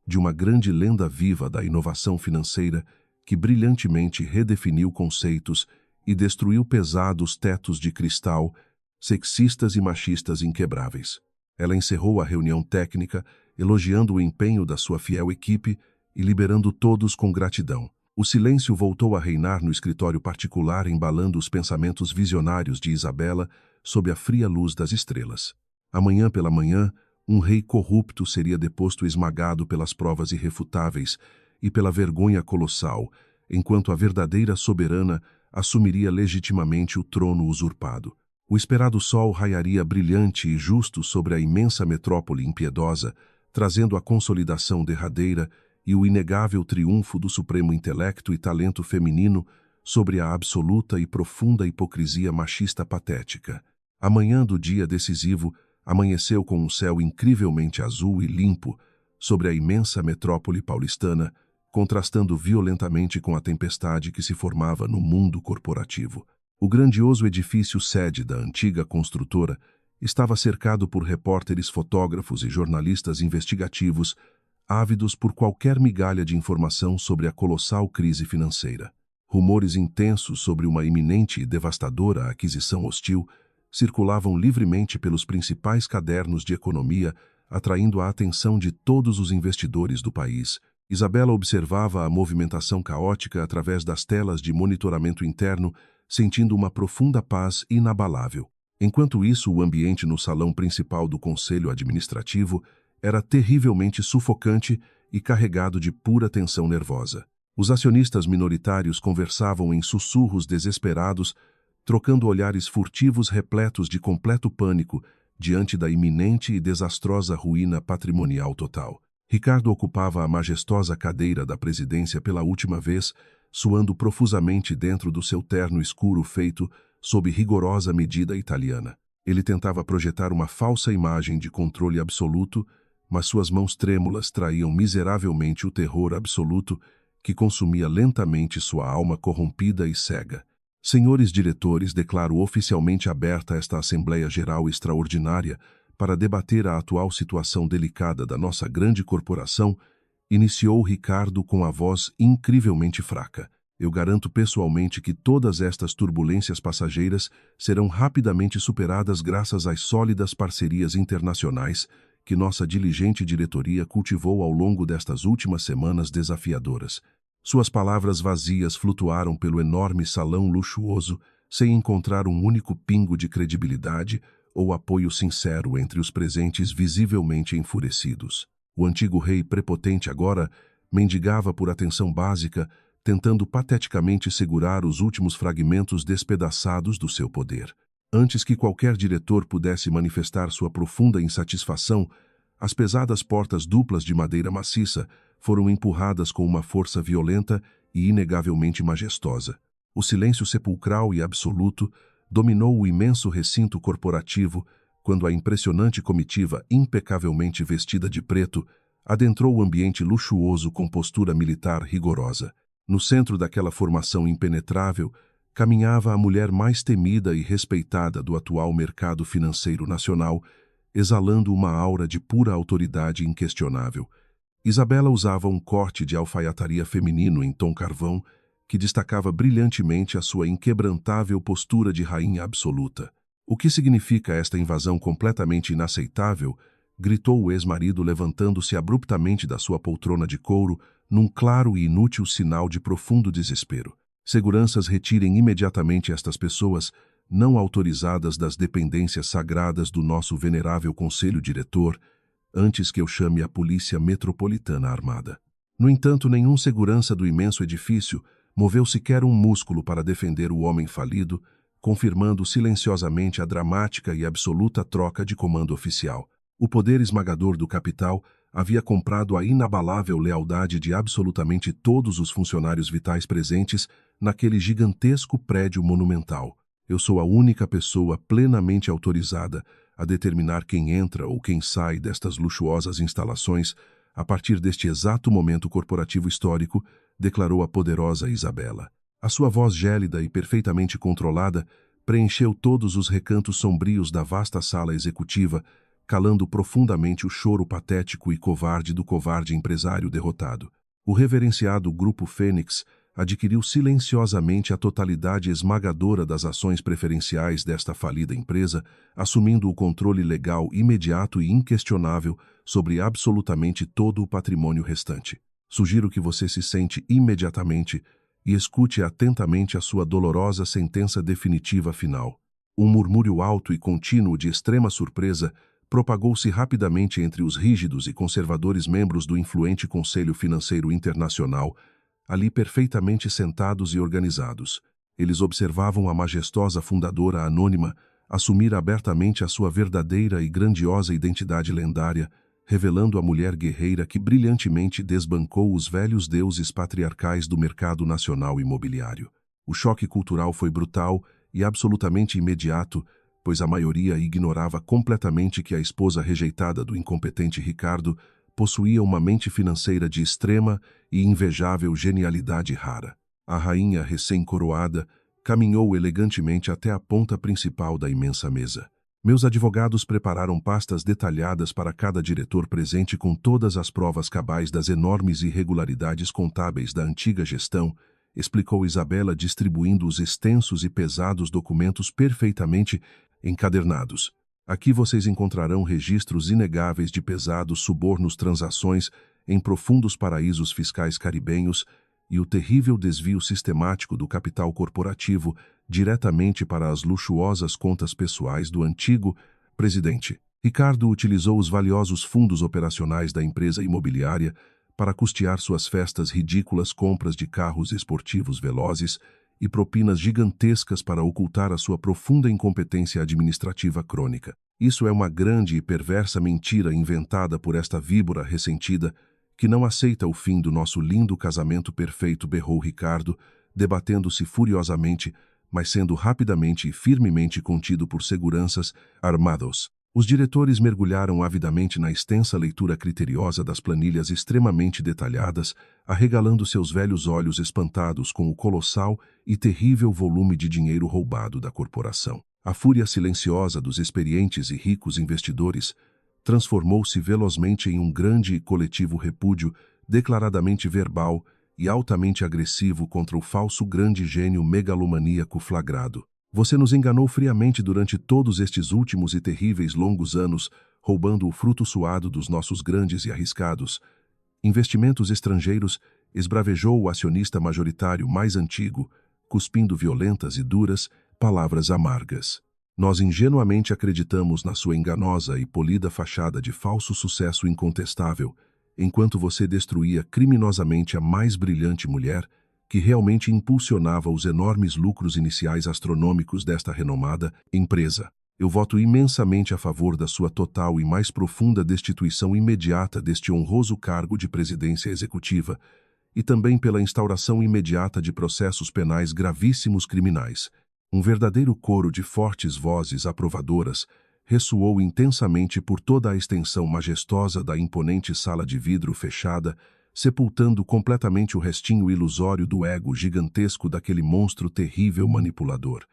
de uma grande lenda viva da inovação financeira que brilhantemente redefiniu conceitos e destruiu pesados tetos de cristal, sexistas e machistas inquebráveis. Ela encerrou a reunião técnica, elogiando o empenho da sua fiel equipe e liberando todos com gratidão. O silêncio voltou a reinar no escritório particular, embalando os pensamentos visionários de Isabela sob a fria luz das estrelas. Amanhã pela manhã, um rei corrupto seria deposto esmagado pelas provas irrefutáveis e pela vergonha colossal, enquanto a verdadeira soberana assumiria legitimamente o trono usurpado. O esperado sol raiaria brilhante e justo sobre a imensa metrópole impiedosa, trazendo a consolidação derradeira e o inegável triunfo do supremo intelecto e talento feminino sobre a absoluta e profunda hipocrisia machista patética. A manhã do dia decisivo amanheceu com um céu incrivelmente azul e limpo sobre a imensa metrópole paulistana, contrastando violentamente com a tempestade que se formava no mundo corporativo. O grandioso edifício sede da antiga construtora estava cercado por repórteres, fotógrafos e jornalistas investigativos, ávidos por qualquer migalha de informação sobre a colossal crise financeira. Rumores intensos sobre uma iminente e devastadora aquisição hostil circulavam livremente pelos principais cadernos de economia, atraindo a atenção de todos os investidores do país. Isabela observava a movimentação caótica através das telas de monitoramento interno, sentindo uma profunda paz inabalável. Enquanto isso, o ambiente no salão principal do Conselho Administrativo era terrivelmente sufocante e carregado de pura tensão nervosa. Os acionistas minoritários conversavam em sussurros desesperados, trocando olhares furtivos repletos de completo pânico diante da iminente e desastrosa ruína patrimonial total. Ricardo ocupava a majestosa cadeira da presidência pela última vez, suando profusamente dentro do seu terno escuro feito sob rigorosa medida italiana. Ele tentava projetar uma falsa imagem de controle absoluto, mas suas mãos trêmulas traíam miseravelmente o terror absoluto que consumia lentamente sua alma corrompida e cega. Senhores diretores, declaro oficialmente aberta esta Assembleia Geral Extraordinária para debater a atual situação delicada da nossa grande corporação, iniciou Ricardo com a voz incrivelmente fraca. Eu garanto pessoalmente que todas estas turbulências passageiras serão rapidamente superadas graças às sólidas parcerias internacionais que nossa diligente diretoria cultivou ao longo destas últimas semanas desafiadoras. Suas palavras vazias flutuaram pelo enorme salão luxuoso, sem encontrar um único pingo de credibilidade ou apoio sincero entre os presentes visivelmente enfurecidos. O antigo rei prepotente agora mendigava por atenção básica, tentando pateticamente segurar os últimos fragmentos despedaçados do seu poder. Antes que qualquer diretor pudesse manifestar sua profunda insatisfação, as pesadas portas duplas de madeira maciça foram empurradas com uma força violenta e inegavelmente majestosa. O silêncio sepulcral e absoluto dominou o imenso recinto corporativo quando a impressionante comitiva, impecavelmente vestida de preto, adentrou o ambiente luxuoso com postura militar rigorosa. No centro daquela formação impenetrável, caminhava a mulher mais temida e respeitada do atual mercado financeiro nacional, exalando uma aura de pura autoridade inquestionável. Isabela usava um corte de alfaiataria feminino em tom carvão que destacava brilhantemente a sua inquebrantável postura de rainha absoluta. O que significa esta invasão completamente inaceitável? Gritou o ex-marido, levantando-se abruptamente da sua poltrona de couro, num claro e inútil sinal de profundo desespero. Seguranças, retirem imediatamente estas pessoas não autorizadas das dependências sagradas do nosso venerável conselho diretor, antes que eu chame a Polícia Metropolitana Armada. No entanto, nenhum segurança do imenso edifício moveu sequer um músculo para defender o homem falido, confirmando silenciosamente a dramática e absoluta troca de comando oficial. O poder esmagador do capital havia comprado a inabalável lealdade de absolutamente todos os funcionários vitais presentes naquele gigantesco prédio monumental. Eu sou a única pessoa plenamente autorizada a determinar quem entra ou quem sai destas luxuosas instalações a partir deste exato momento corporativo histórico, declarou a poderosa Isabela. A sua voz gélida e perfeitamente controlada preencheu todos os recantos sombrios da vasta sala executiva, calando profundamente o choro patético e covarde do covarde empresário derrotado. O reverenciado Grupo Fênix adquiriu silenciosamente a totalidade esmagadora das ações preferenciais desta falida empresa, assumindo o controle legal imediato e inquestionável sobre absolutamente todo o patrimônio restante. Sugiro que você se sente imediatamente e escute atentamente a sua dolorosa sentença definitiva final. Um murmúrio alto e contínuo de extrema surpresa propagou-se rapidamente entre os rígidos e conservadores membros do influente Conselho Financeiro Internacional, ali perfeitamente sentados e organizados. Eles observavam a majestosa fundadora anônima assumir abertamente a sua verdadeira e grandiosa identidade lendária, revelando a mulher guerreira que brilhantemente desbancou os velhos deuses patriarcais do mercado nacional imobiliário. O choque cultural foi brutal e absolutamente imediato, pois a maioria ignorava completamente que a esposa rejeitada do incompetente Ricardo possuía uma mente financeira de extrema e invejável genialidade rara. A rainha recém-coroada caminhou elegantemente até a ponta principal da imensa mesa. Meus advogados prepararam pastas detalhadas para cada diretor presente com todas as provas cabais das enormes irregularidades contábeis da antiga gestão, explicou Isabela, distribuindo os extensos e pesados documentos perfeitamente encadernados. Aqui vocês encontrarão registros inegáveis de pesados subornos, transações em profundos paraísos fiscais caribenhos e o terrível desvio sistemático do capital corporativo diretamente para as luxuosas contas pessoais do antigo presidente. Ricardo utilizou os valiosos fundos operacionais da empresa imobiliária para custear suas festas ridículas, compras de carros esportivos velozes e propinas gigantescas para ocultar a sua profunda incompetência administrativa crônica. Isso é uma grande e perversa mentira inventada por esta víbora ressentida que não aceita o fim do nosso lindo casamento perfeito, berrou Ricardo, debatendo-se furiosamente, mas sendo rapidamente e firmemente contido por seguranças armados. Os diretores mergulharam avidamente na extensa leitura criteriosa das planilhas extremamente detalhadas, arregalando seus velhos olhos espantados com o colossal e terrível volume de dinheiro roubado da corporação. A fúria silenciosa dos experientes e ricos investidores transformou-se velozmente em um grande e coletivo repúdio declaradamente verbal e altamente agressivo contra o falso grande gênio megalomaníaco flagrado. Você nos enganou friamente durante todos estes últimos e terríveis longos anos, roubando o fruto suado dos nossos grandes e arriscados investimentos estrangeiros, esbravejou o acionista majoritário mais antigo, cuspindo violentas e duras palavras amargas. Nós ingenuamente acreditamos na sua enganosa e polida fachada de falso sucesso incontestável, enquanto você destruía criminosamente a mais brilhante mulher que realmente impulsionava os enormes lucros iniciais astronômicos desta renomada empresa. Eu voto imensamente a favor da sua total e mais profunda destituição imediata deste honroso cargo de presidência executiva e também pela instauração imediata de processos penais gravíssimos criminais. Um verdadeiro coro de fortes vozes aprovadoras ressoou intensamente por toda a extensão majestosa da imponente sala de vidro fechada, sepultando completamente o restinho ilusório do ego gigantesco daquele monstro terrível manipulador.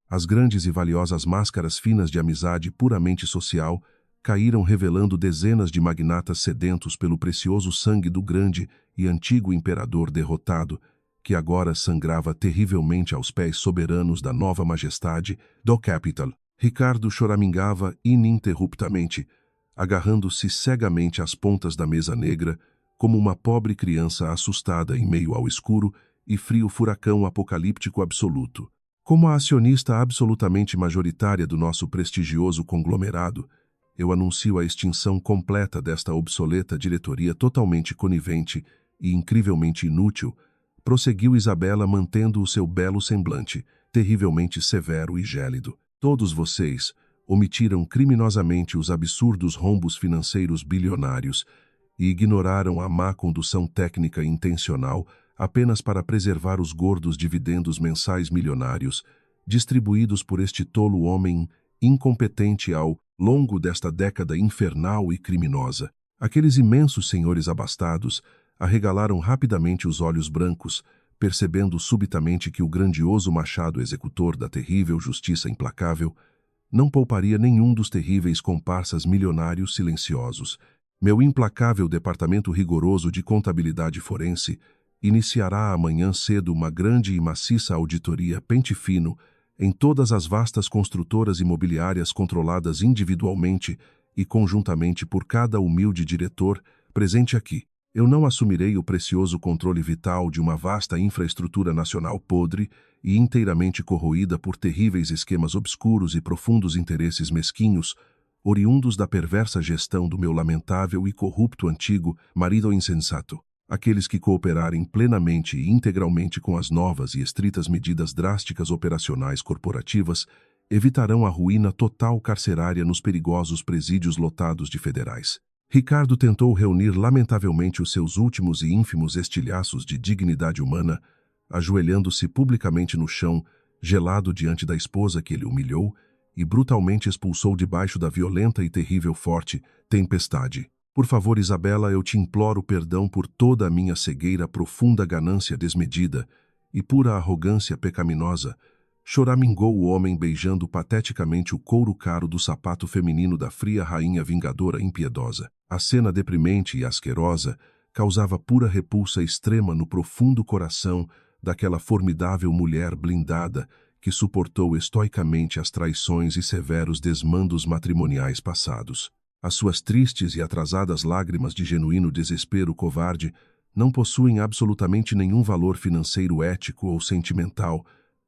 As grandes e valiosas máscaras finas de amizade puramente social caíram revelando dezenas de magnatas sedentos pelo precioso sangue do grande e antigo imperador derrotado, que agora sangrava terrivelmente aos pés soberanos da nova majestade do Capital. Ricardo choramingava ininterruptamente, agarrando-se cegamente às pontas da mesa negra, como uma pobre criança assustada em meio ao escuro e frio furacão apocalíptico absoluto. Como a acionista absolutamente majoritária do nosso prestigioso conglomerado, eu anuncio a extinção completa desta obsoleta diretoria totalmente conivente e incrivelmente inútil, prosseguiu Isabela mantendo o seu belo semblante, terrivelmente severo e gélido. Todos vocês omitiram criminosamente os absurdos rombos financeiros bilionários e ignoraram a má condução técnica intencional apenas para preservar os gordos dividendos mensais milionários distribuídos por este tolo homem incompetente ao longo desta década infernal e criminosa. Aqueles imensos senhores abastados arregalaram rapidamente os olhos brancos, percebendo subitamente que o grandioso machado executor da terrível justiça implacável não pouparia nenhum dos terríveis comparsas milionários silenciosos. Meu implacável departamento rigoroso de contabilidade forense iniciará amanhã cedo uma grande e maciça auditoria pente fino em todas as vastas construtoras imobiliárias controladas individualmente e conjuntamente por cada humilde diretor presente aqui. Eu não assumirei o precioso controle vital de uma vasta infraestrutura nacional podre e inteiramente corroída por terríveis esquemas obscuros e profundos interesses mesquinhos, oriundos da perversa gestão do meu lamentável e corrupto antigo marido insensato. Aqueles que cooperarem plenamente e integralmente com as novas e estritas medidas drásticas operacionais corporativas evitarão a ruína total carcerária nos perigosos presídios lotados de federais. Ricardo tentou reunir lamentavelmente os seus últimos e ínfimos estilhaços de dignidade humana, ajoelhando-se publicamente no chão, gelado diante da esposa que ele humilhou e brutalmente expulsou debaixo da violenta e terrível forte tempestade. Por favor, Isabela, eu te imploro perdão por toda a minha cegueira, profunda ganância desmedida e pura arrogância pecaminosa. Choramingou o homem beijando pateticamente o couro caro do sapato feminino da fria rainha vingadora impiedosa. A cena deprimente e asquerosa causava pura repulsa extrema no profundo coração daquela formidável mulher blindada que suportou estoicamente as traições e severos desmandos matrimoniais passados. As suas tristes e atrasadas lágrimas de genuíno desespero covarde não possuem absolutamente nenhum valor financeiro, ético ou sentimental.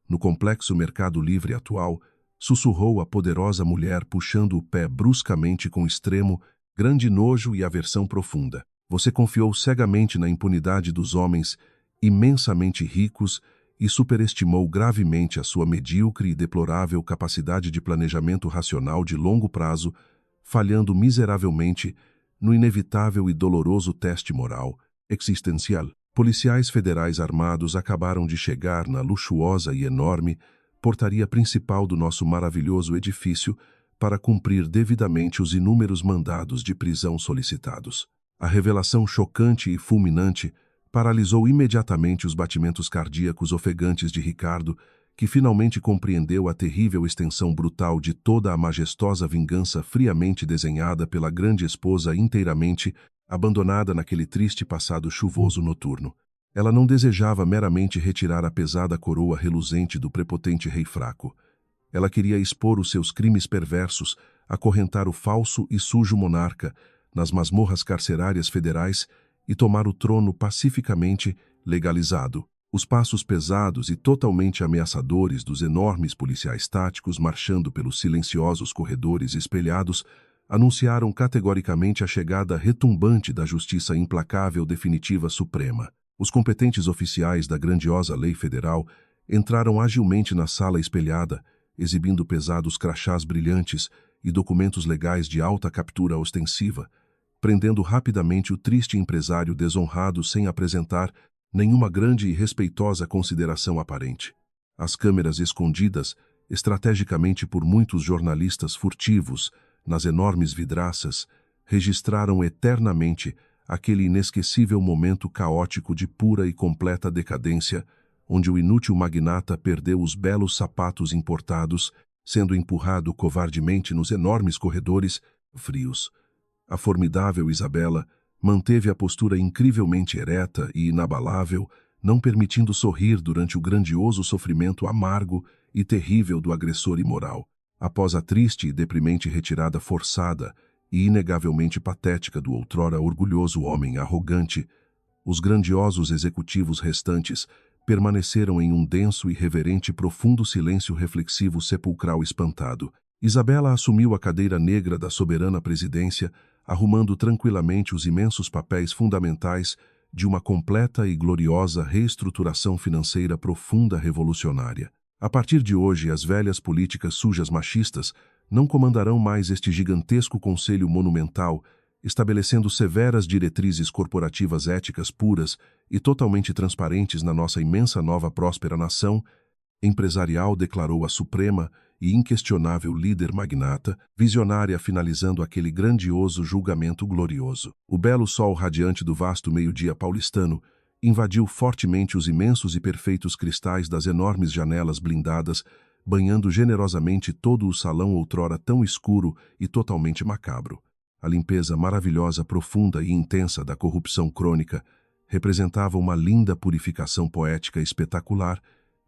No complexo mercado livre atual, sussurrou a poderosa mulher puxando o pé bruscamente com extremo, grande nojo e aversão profunda. Você confiou cegamente na impunidade dos homens imensamente ricos e superestimou gravemente a sua medíocre e deplorável capacidade de planejamento racional de longo prazo, falhando miseravelmente no inevitável e doloroso teste moral, existencial. Policiais federais armados acabaram de chegar na luxuosa e enorme portaria principal do nosso maravilhoso edifício para cumprir devidamente os inúmeros mandados de prisão solicitados. A revelação chocante e fulminante paralisou imediatamente os batimentos cardíacos ofegantes de Ricardo, que finalmente compreendeu a terrível extensão brutal de toda a majestosa vingança friamente desenhada pela grande esposa inteiramente abandonada naquele triste passado chuvoso noturno. Ela não desejava meramente retirar a pesada coroa reluzente do prepotente rei fraco. Ela queria expor os seus crimes perversos, acorrentar o falso e sujo monarca nas masmorras carcerárias federais e tomar o trono pacificamente legalizado. Os passos pesados e totalmente ameaçadores dos enormes policiais táticos marchando pelos silenciosos corredores espelhados anunciaram categoricamente a chegada retumbante da justiça implacável definitiva suprema. Os competentes oficiais da grandiosa lei federal entraram agilmente na sala espelhada, exibindo pesados crachás brilhantes e documentos legais de alta captura ostensiva, prendendo rapidamente o triste empresário desonrado sem apresentar nenhuma grande e respeitosa consideração aparente. As câmeras escondidas, estrategicamente por muitos jornalistas furtivos, nas enormes vidraças, registraram eternamente aquele inesquecível momento caótico de pura e completa decadência, onde o inútil magnata perdeu os belos sapatos importados, sendo empurrado covardemente nos enormes corredores frios. A formidável Isabela manteve a postura incrivelmente ereta e inabalável, não permitindo sorrir durante o grandioso sofrimento amargo e terrível do agressor imoral. Após a triste e deprimente retirada forçada e inegavelmente patética do outrora orgulhoso homem arrogante, os grandiosos executivos restantes permaneceram em um denso e reverente profundo silêncio reflexivo sepulcral espantado. Isabela assumiu a cadeira negra da soberana presidência, arrumando tranquilamente os imensos papéis fundamentais de uma completa e gloriosa reestruturação financeira profunda revolucionária. A partir de hoje, as velhas políticas sujas machistas não comandarão mais este gigantesco conselho monumental estabelecendo severas diretrizes corporativas éticas puras e totalmente transparentes na nossa imensa nova próspera nação empresarial, declarou a suprema e inquestionável líder magnata, visionária finalizando aquele grandioso julgamento glorioso. O belo sol radiante do vasto meio-dia paulistano invadiu fortemente os imensos e perfeitos cristais das enormes janelas blindadas, banhando generosamente todo o salão outrora tão escuro e totalmente macabro. A limpeza maravilhosa, profunda e intensa da corrupção crônica representava uma linda purificação poética espetacular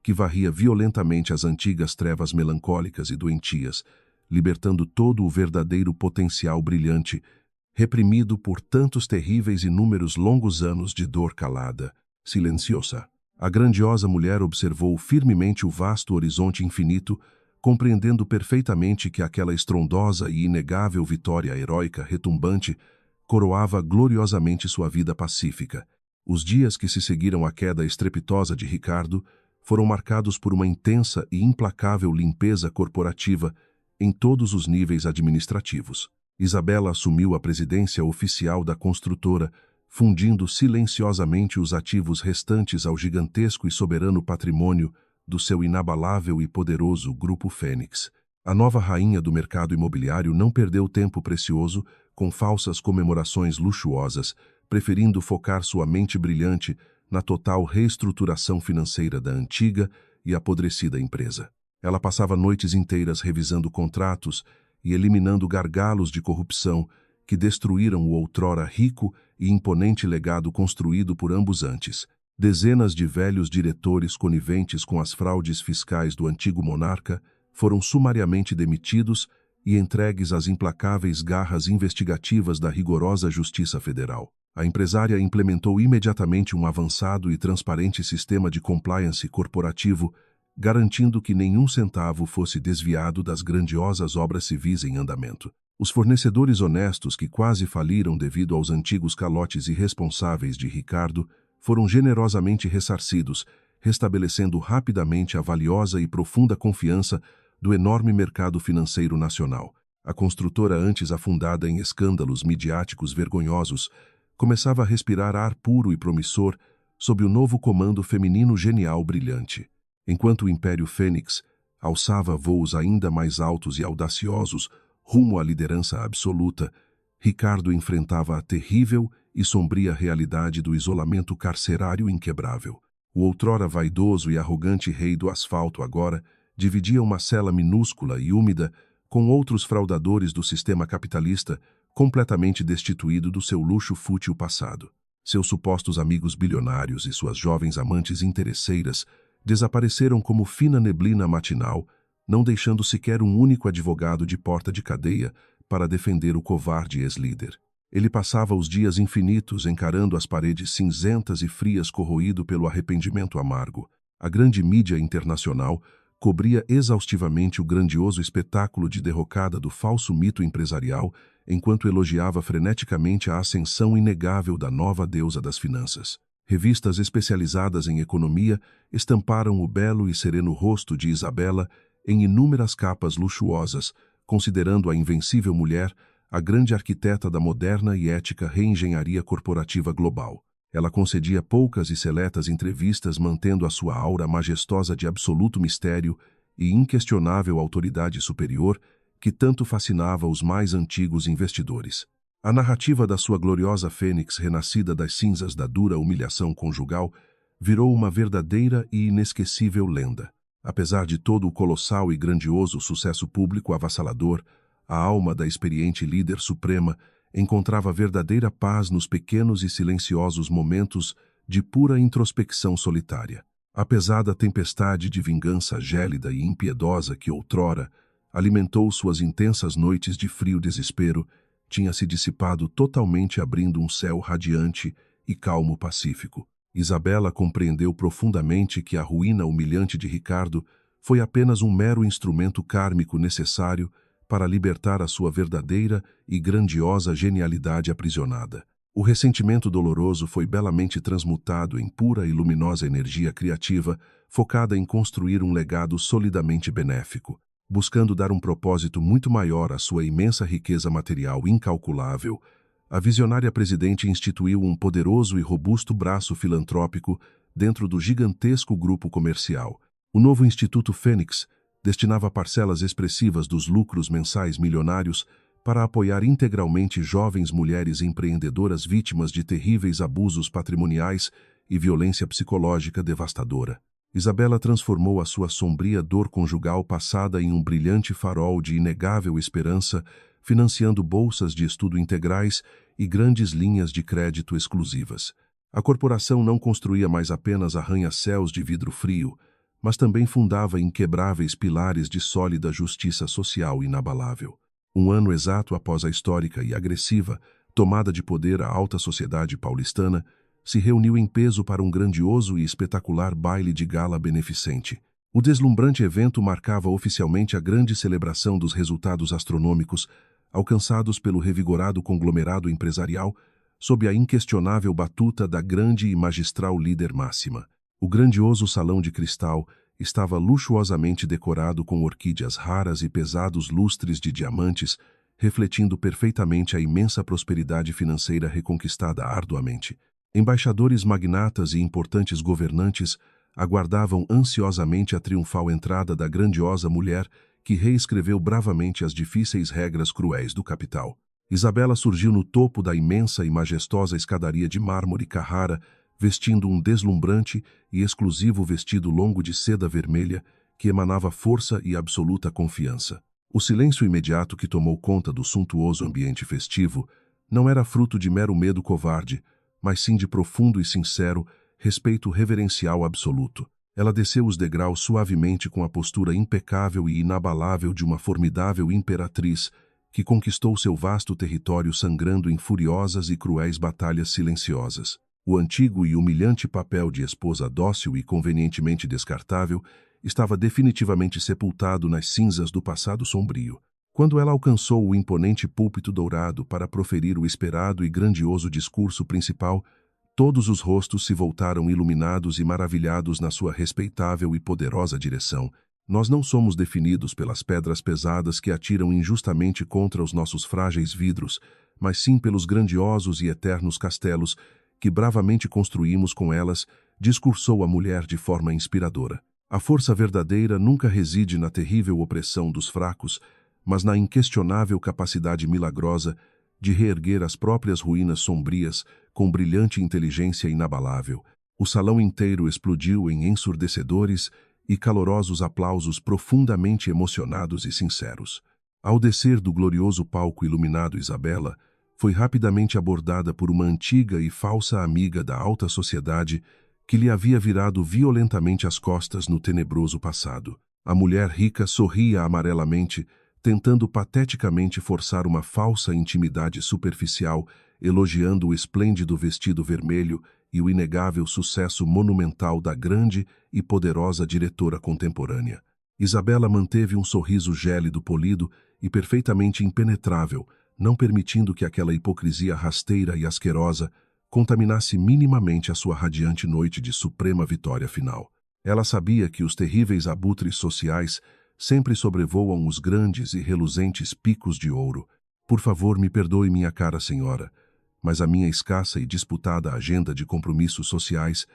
que varria violentamente as antigas trevas melancólicas e doentias, libertando todo o verdadeiro potencial brilhante, reprimido por tantos terríveis e inúmeros longos anos de dor calada, silenciosa. A grandiosa mulher observou firmemente o vasto horizonte infinito, compreendendo perfeitamente que aquela estrondosa e inegável vitória heróica retumbante coroava gloriosamente sua vida pacífica. Os dias que se seguiram à queda estrepitosa de Ricardo foram marcados por uma intensa e implacável limpeza corporativa em todos os níveis administrativos. Isabela assumiu a presidência oficial da construtora, fundindo silenciosamente os ativos restantes ao gigantesco e soberano patrimônio do seu inabalável e poderoso Grupo Fênix. A nova rainha do mercado imobiliário não perdeu tempo precioso com falsas comemorações luxuosas, preferindo focar sua mente brilhante na total reestruturação financeira da antiga e apodrecida empresa. Ela passava noites inteiras revisando contratos e eliminando gargalos de corrupção que destruíram o outrora rico e imponente legado construído por ambos antes. Dezenas de velhos diretores coniventes com as fraudes fiscais do antigo monarca foram sumariamente demitidos e entregues às implacáveis garras investigativas da rigorosa Justiça Federal. A empresária implementou imediatamente um avançado e transparente sistema de compliance corporativo, garantindo que nenhum centavo fosse desviado das grandiosas obras civis em andamento. Os fornecedores honestos que quase faliram devido aos antigos calotes irresponsáveis de Ricardo foram generosamente ressarcidos, restabelecendo rapidamente a valiosa e profunda confiança do enorme mercado financeiro nacional. A construtora, antes afundada em escândalos midiáticos vergonhosos, começava a respirar ar puro e promissor sob o novo comando feminino genial brilhante. Enquanto o Império Fênix alçava voos ainda mais altos e audaciosos rumo à liderança absoluta, Ricardo enfrentava a terrível e sombria realidade do isolamento carcerário inquebrável. O outrora vaidoso e arrogante rei do asfalto agora dividia uma cela minúscula e úmida com outros fraudadores do sistema capitalista, completamente destituído do seu luxo fútil passado. Seus supostos amigos bilionários e suas jovens amantes interesseiras desapareceram como fina neblina matinal, não deixando sequer um único advogado de porta de cadeia para defender o covarde ex-líder. Ele passava os dias infinitos encarando as paredes cinzentas e frias corroído pelo arrependimento amargo. A grande mídia internacional cobria exaustivamente o grandioso espetáculo de derrocada do falso mito empresarial, enquanto elogiava freneticamente a ascensão inegável da nova deusa das finanças. Revistas especializadas em economia estamparam o belo e sereno rosto de Isabela em inúmeras capas luxuosas, considerando a invencível mulher a grande arquiteta da moderna e ética reengenharia corporativa global. Ela concedia poucas e seletas entrevistas, mantendo a sua aura majestosa de absoluto mistério e inquestionável autoridade superior que tanto fascinava os mais antigos investidores. A narrativa da sua gloriosa fênix renascida das cinzas da dura humilhação conjugal virou uma verdadeira e inesquecível lenda. Apesar de todo o colossal e grandioso sucesso público avassalador, a alma da experiente líder suprema encontrava verdadeira paz nos pequenos e silenciosos momentos de pura introspecção solitária. A pesada tempestade de vingança gélida e impiedosa que outrora alimentou suas intensas noites de frio desespero tinha se dissipado totalmente, abrindo um céu radiante e calmo pacífico. Isabela compreendeu profundamente que a ruína humilhante de Ricardo foi apenas um mero instrumento kármico necessário para libertar a sua verdadeira e grandiosa genialidade aprisionada. O ressentimento doloroso foi belamente transmutado em pura e luminosa energia criativa, focada em construir um legado solidamente benéfico, buscando dar um propósito muito maior à sua imensa riqueza material incalculável. A visionária presidente instituiu um poderoso e robusto braço filantrópico dentro do gigantesco grupo comercial. O novo Instituto Fênix destinava parcelas expressivas dos lucros mensais milionários para apoiar integralmente jovens mulheres empreendedoras vítimas de terríveis abusos patrimoniais e violência psicológica devastadora. Isabela transformou a sua sombria dor conjugal passada em um brilhante farol de inegável esperança, financiando bolsas de estudo integrais e grandes linhas de crédito exclusivas. A corporação não construía mais apenas arranha-céus de vidro frio, mas também fundava inquebráveis pilares de sólida justiça social inabalável. Um ano exato após a histórica e agressiva tomada de poder, a alta sociedade paulistana se reuniu em peso para um grandioso e espetacular baile de gala beneficente. O deslumbrante evento marcava oficialmente a grande celebração dos resultados astronômicos alcançados pelo revigorado conglomerado empresarial sob a inquestionável batuta da grande e magistral líder máxima. O grandioso salão de cristal estava luxuosamente decorado com orquídeas raras e pesados lustres de diamantes, refletindo perfeitamente a imensa prosperidade financeira reconquistada arduamente. Embaixadores magnatas e importantes governantes aguardavam ansiosamente a triunfal entrada da grandiosa mulher que reescreveu bravamente as difíceis regras cruéis do capital. Isabela surgiu no topo da imensa e majestosa escadaria de mármore Carrara, vestindo um deslumbrante e exclusivo vestido longo de seda vermelha que emanava força e absoluta confiança. O silêncio imediato que tomou conta do suntuoso ambiente festivo não era fruto de mero medo covarde, mas sim de profundo e sincero respeito reverencial absoluto. Ela desceu os degraus suavemente com a postura impecável e inabalável de uma formidável imperatriz que conquistou seu vasto território sangrando em furiosas e cruéis batalhas silenciosas. O antigo e humilhante papel de esposa dócil e convenientemente descartável estava definitivamente sepultado nas cinzas do passado sombrio. Quando ela alcançou o imponente púlpito dourado para proferir o esperado e grandioso discurso principal, todos os rostos se voltaram iluminados e maravilhados na sua respeitável e poderosa direção. Nós não somos definidos pelas pedras pesadas que atiram injustamente contra os nossos frágeis vidros, mas sim pelos grandiosos e eternos castelos que bravamente construímos com elas, discursou a mulher de forma inspiradora. A força verdadeira nunca reside na terrível opressão dos fracos, mas na inquestionável capacidade milagrosa de reerguer as próprias ruínas sombrias com brilhante inteligência inabalável. O salão inteiro explodiu em ensurdecedores e calorosos aplausos profundamente emocionados e sinceros. Ao descer do glorioso palco iluminado, Isabela foi rapidamente abordada por uma antiga e falsa amiga da alta sociedade que lhe havia virado violentamente as costas no tenebroso passado. A mulher rica sorria amarelamente, tentando pateticamente forçar uma falsa intimidade superficial, elogiando o esplêndido vestido vermelho e o inegável sucesso monumental da grande e poderosa diretora contemporânea. Isabela manteve um sorriso gélido, polido e perfeitamente impenetrável, não permitindo que aquela hipocrisia rasteira e asquerosa contaminasse minimamente a sua radiante noite de suprema vitória final. Ela sabia que os terríveis abutres sociais sempre sobrevoam os grandes e reluzentes picos de ouro. Por favor, me perdoe, minha cara senhora, mas a minha escassa e disputada agenda de compromissos sociais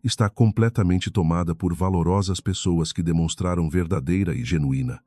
está completamente tomada por valorosas pessoas que demonstraram verdadeira e genuína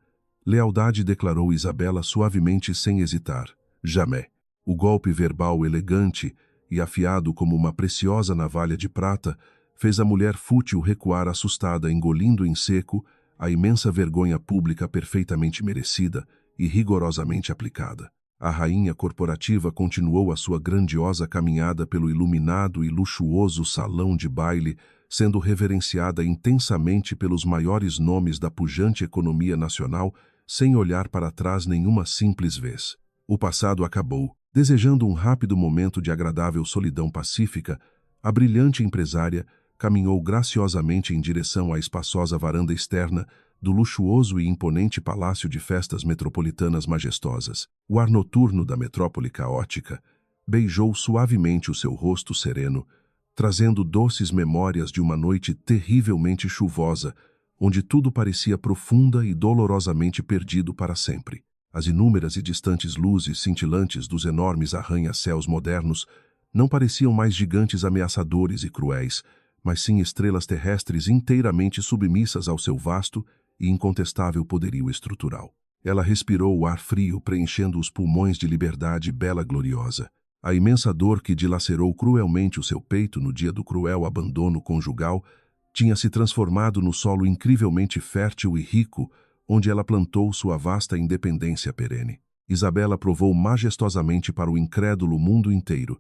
lealdade, declarou Isabela suavemente sem hesitar. Jamais. O golpe verbal elegante e afiado como uma preciosa navalha de prata fez a mulher fútil recuar assustada, engolindo em seco a imensa vergonha pública perfeitamente merecida e rigorosamente aplicada. A rainha corporativa continuou a sua grandiosa caminhada pelo iluminado e luxuoso salão de baile, sendo reverenciada intensamente pelos maiores nomes da pujante economia nacional, sem olhar para trás nenhuma simples vez. O passado acabou. Desejando um rápido momento de agradável solidão pacífica, a brilhante empresária caminhou graciosamente em direção à espaçosa varanda externa do luxuoso e imponente palácio de festas metropolitanas majestosas. O ar noturno da metrópole caótica beijou suavemente o seu rosto sereno, trazendo doces memórias de uma noite terrivelmente chuvosa, onde tudo parecia profunda e dolorosamente perdido para sempre. As inúmeras e distantes luzes cintilantes dos enormes arranha-céus modernos não pareciam mais gigantes ameaçadores e cruéis, mas sim estrelas terrestres inteiramente submissas ao seu vasto e incontestável poderio estrutural. Ela respirou o ar frio, preenchendo os pulmões de liberdade bela gloriosa. A imensa dor que dilacerou cruelmente o seu peito no dia do cruel abandono conjugal tinha se transformado no solo incrivelmente fértil e rico, onde ela plantou sua vasta independência perene. Isabela provou majestosamente para o incrédulo mundo inteiro,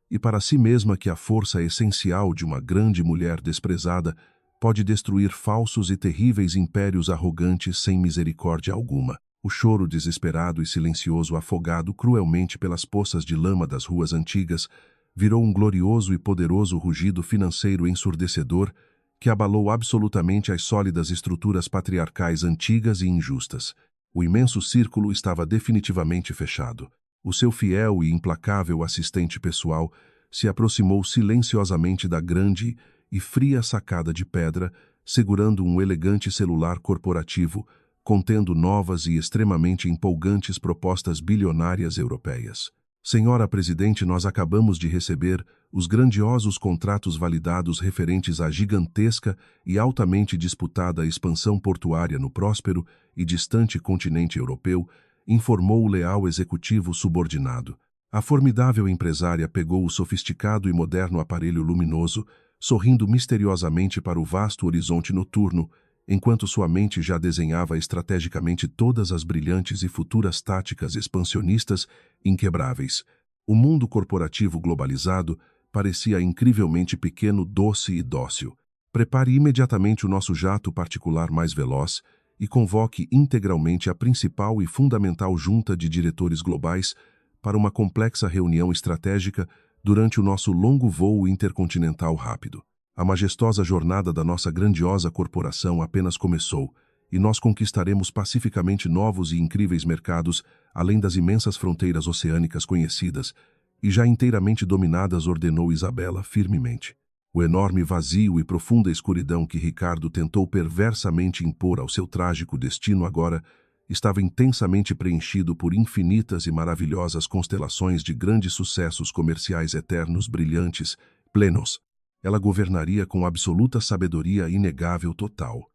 e para si mesma, que a força essencial de uma grande mulher desprezada pode destruir falsos e terríveis impérios arrogantes sem misericórdia alguma. O choro desesperado e silencioso, afogado cruelmente pelas poças de lama das ruas antigas, virou um glorioso e poderoso rugido financeiro ensurdecedor que abalou absolutamente as sólidas estruturas patriarcais antigas e injustas. O imenso círculo estava definitivamente fechado. O seu fiel e implacável assistente pessoal se aproximou silenciosamente da grande e fria sacada de pedra, segurando um elegante celular corporativo, contendo novas e extremamente empolgantes propostas bilionárias europeias. Senhora Presidente, nós acabamos de receber os grandiosos contratos validados referentes à gigantesca e altamente disputada expansão portuária no próspero e distante continente europeu, informou o leal executivo subordinado. A formidável empresária pegou o sofisticado e moderno aparelho luminoso, sorrindo misteriosamente para o vasto horizonte noturno, enquanto sua mente já desenhava estrategicamente todas as brilhantes e futuras táticas expansionistas inquebráveis. O mundo corporativo globalizado parecia incrivelmente pequeno, doce e dócil. Prepare imediatamente o nosso jato particular mais veloz e convoque integralmente a principal e fundamental junta de diretores globais para uma complexa reunião estratégica durante o nosso longo voo intercontinental rápido. A majestosa jornada da nossa grandiosa corporação apenas começou, e nós conquistaremos pacificamente novos e incríveis mercados, além das imensas fronteiras oceânicas conhecidas e já inteiramente dominadas, ordenou Isabela firmemente. O enorme vazio e profunda escuridão que Ricardo tentou perversamente impor ao seu trágico destino agora estava intensamente preenchido por infinitas e maravilhosas constelações de grandes sucessos comerciais eternos, brilhantes, plenos. Ela governaria com absoluta sabedoria inegável total.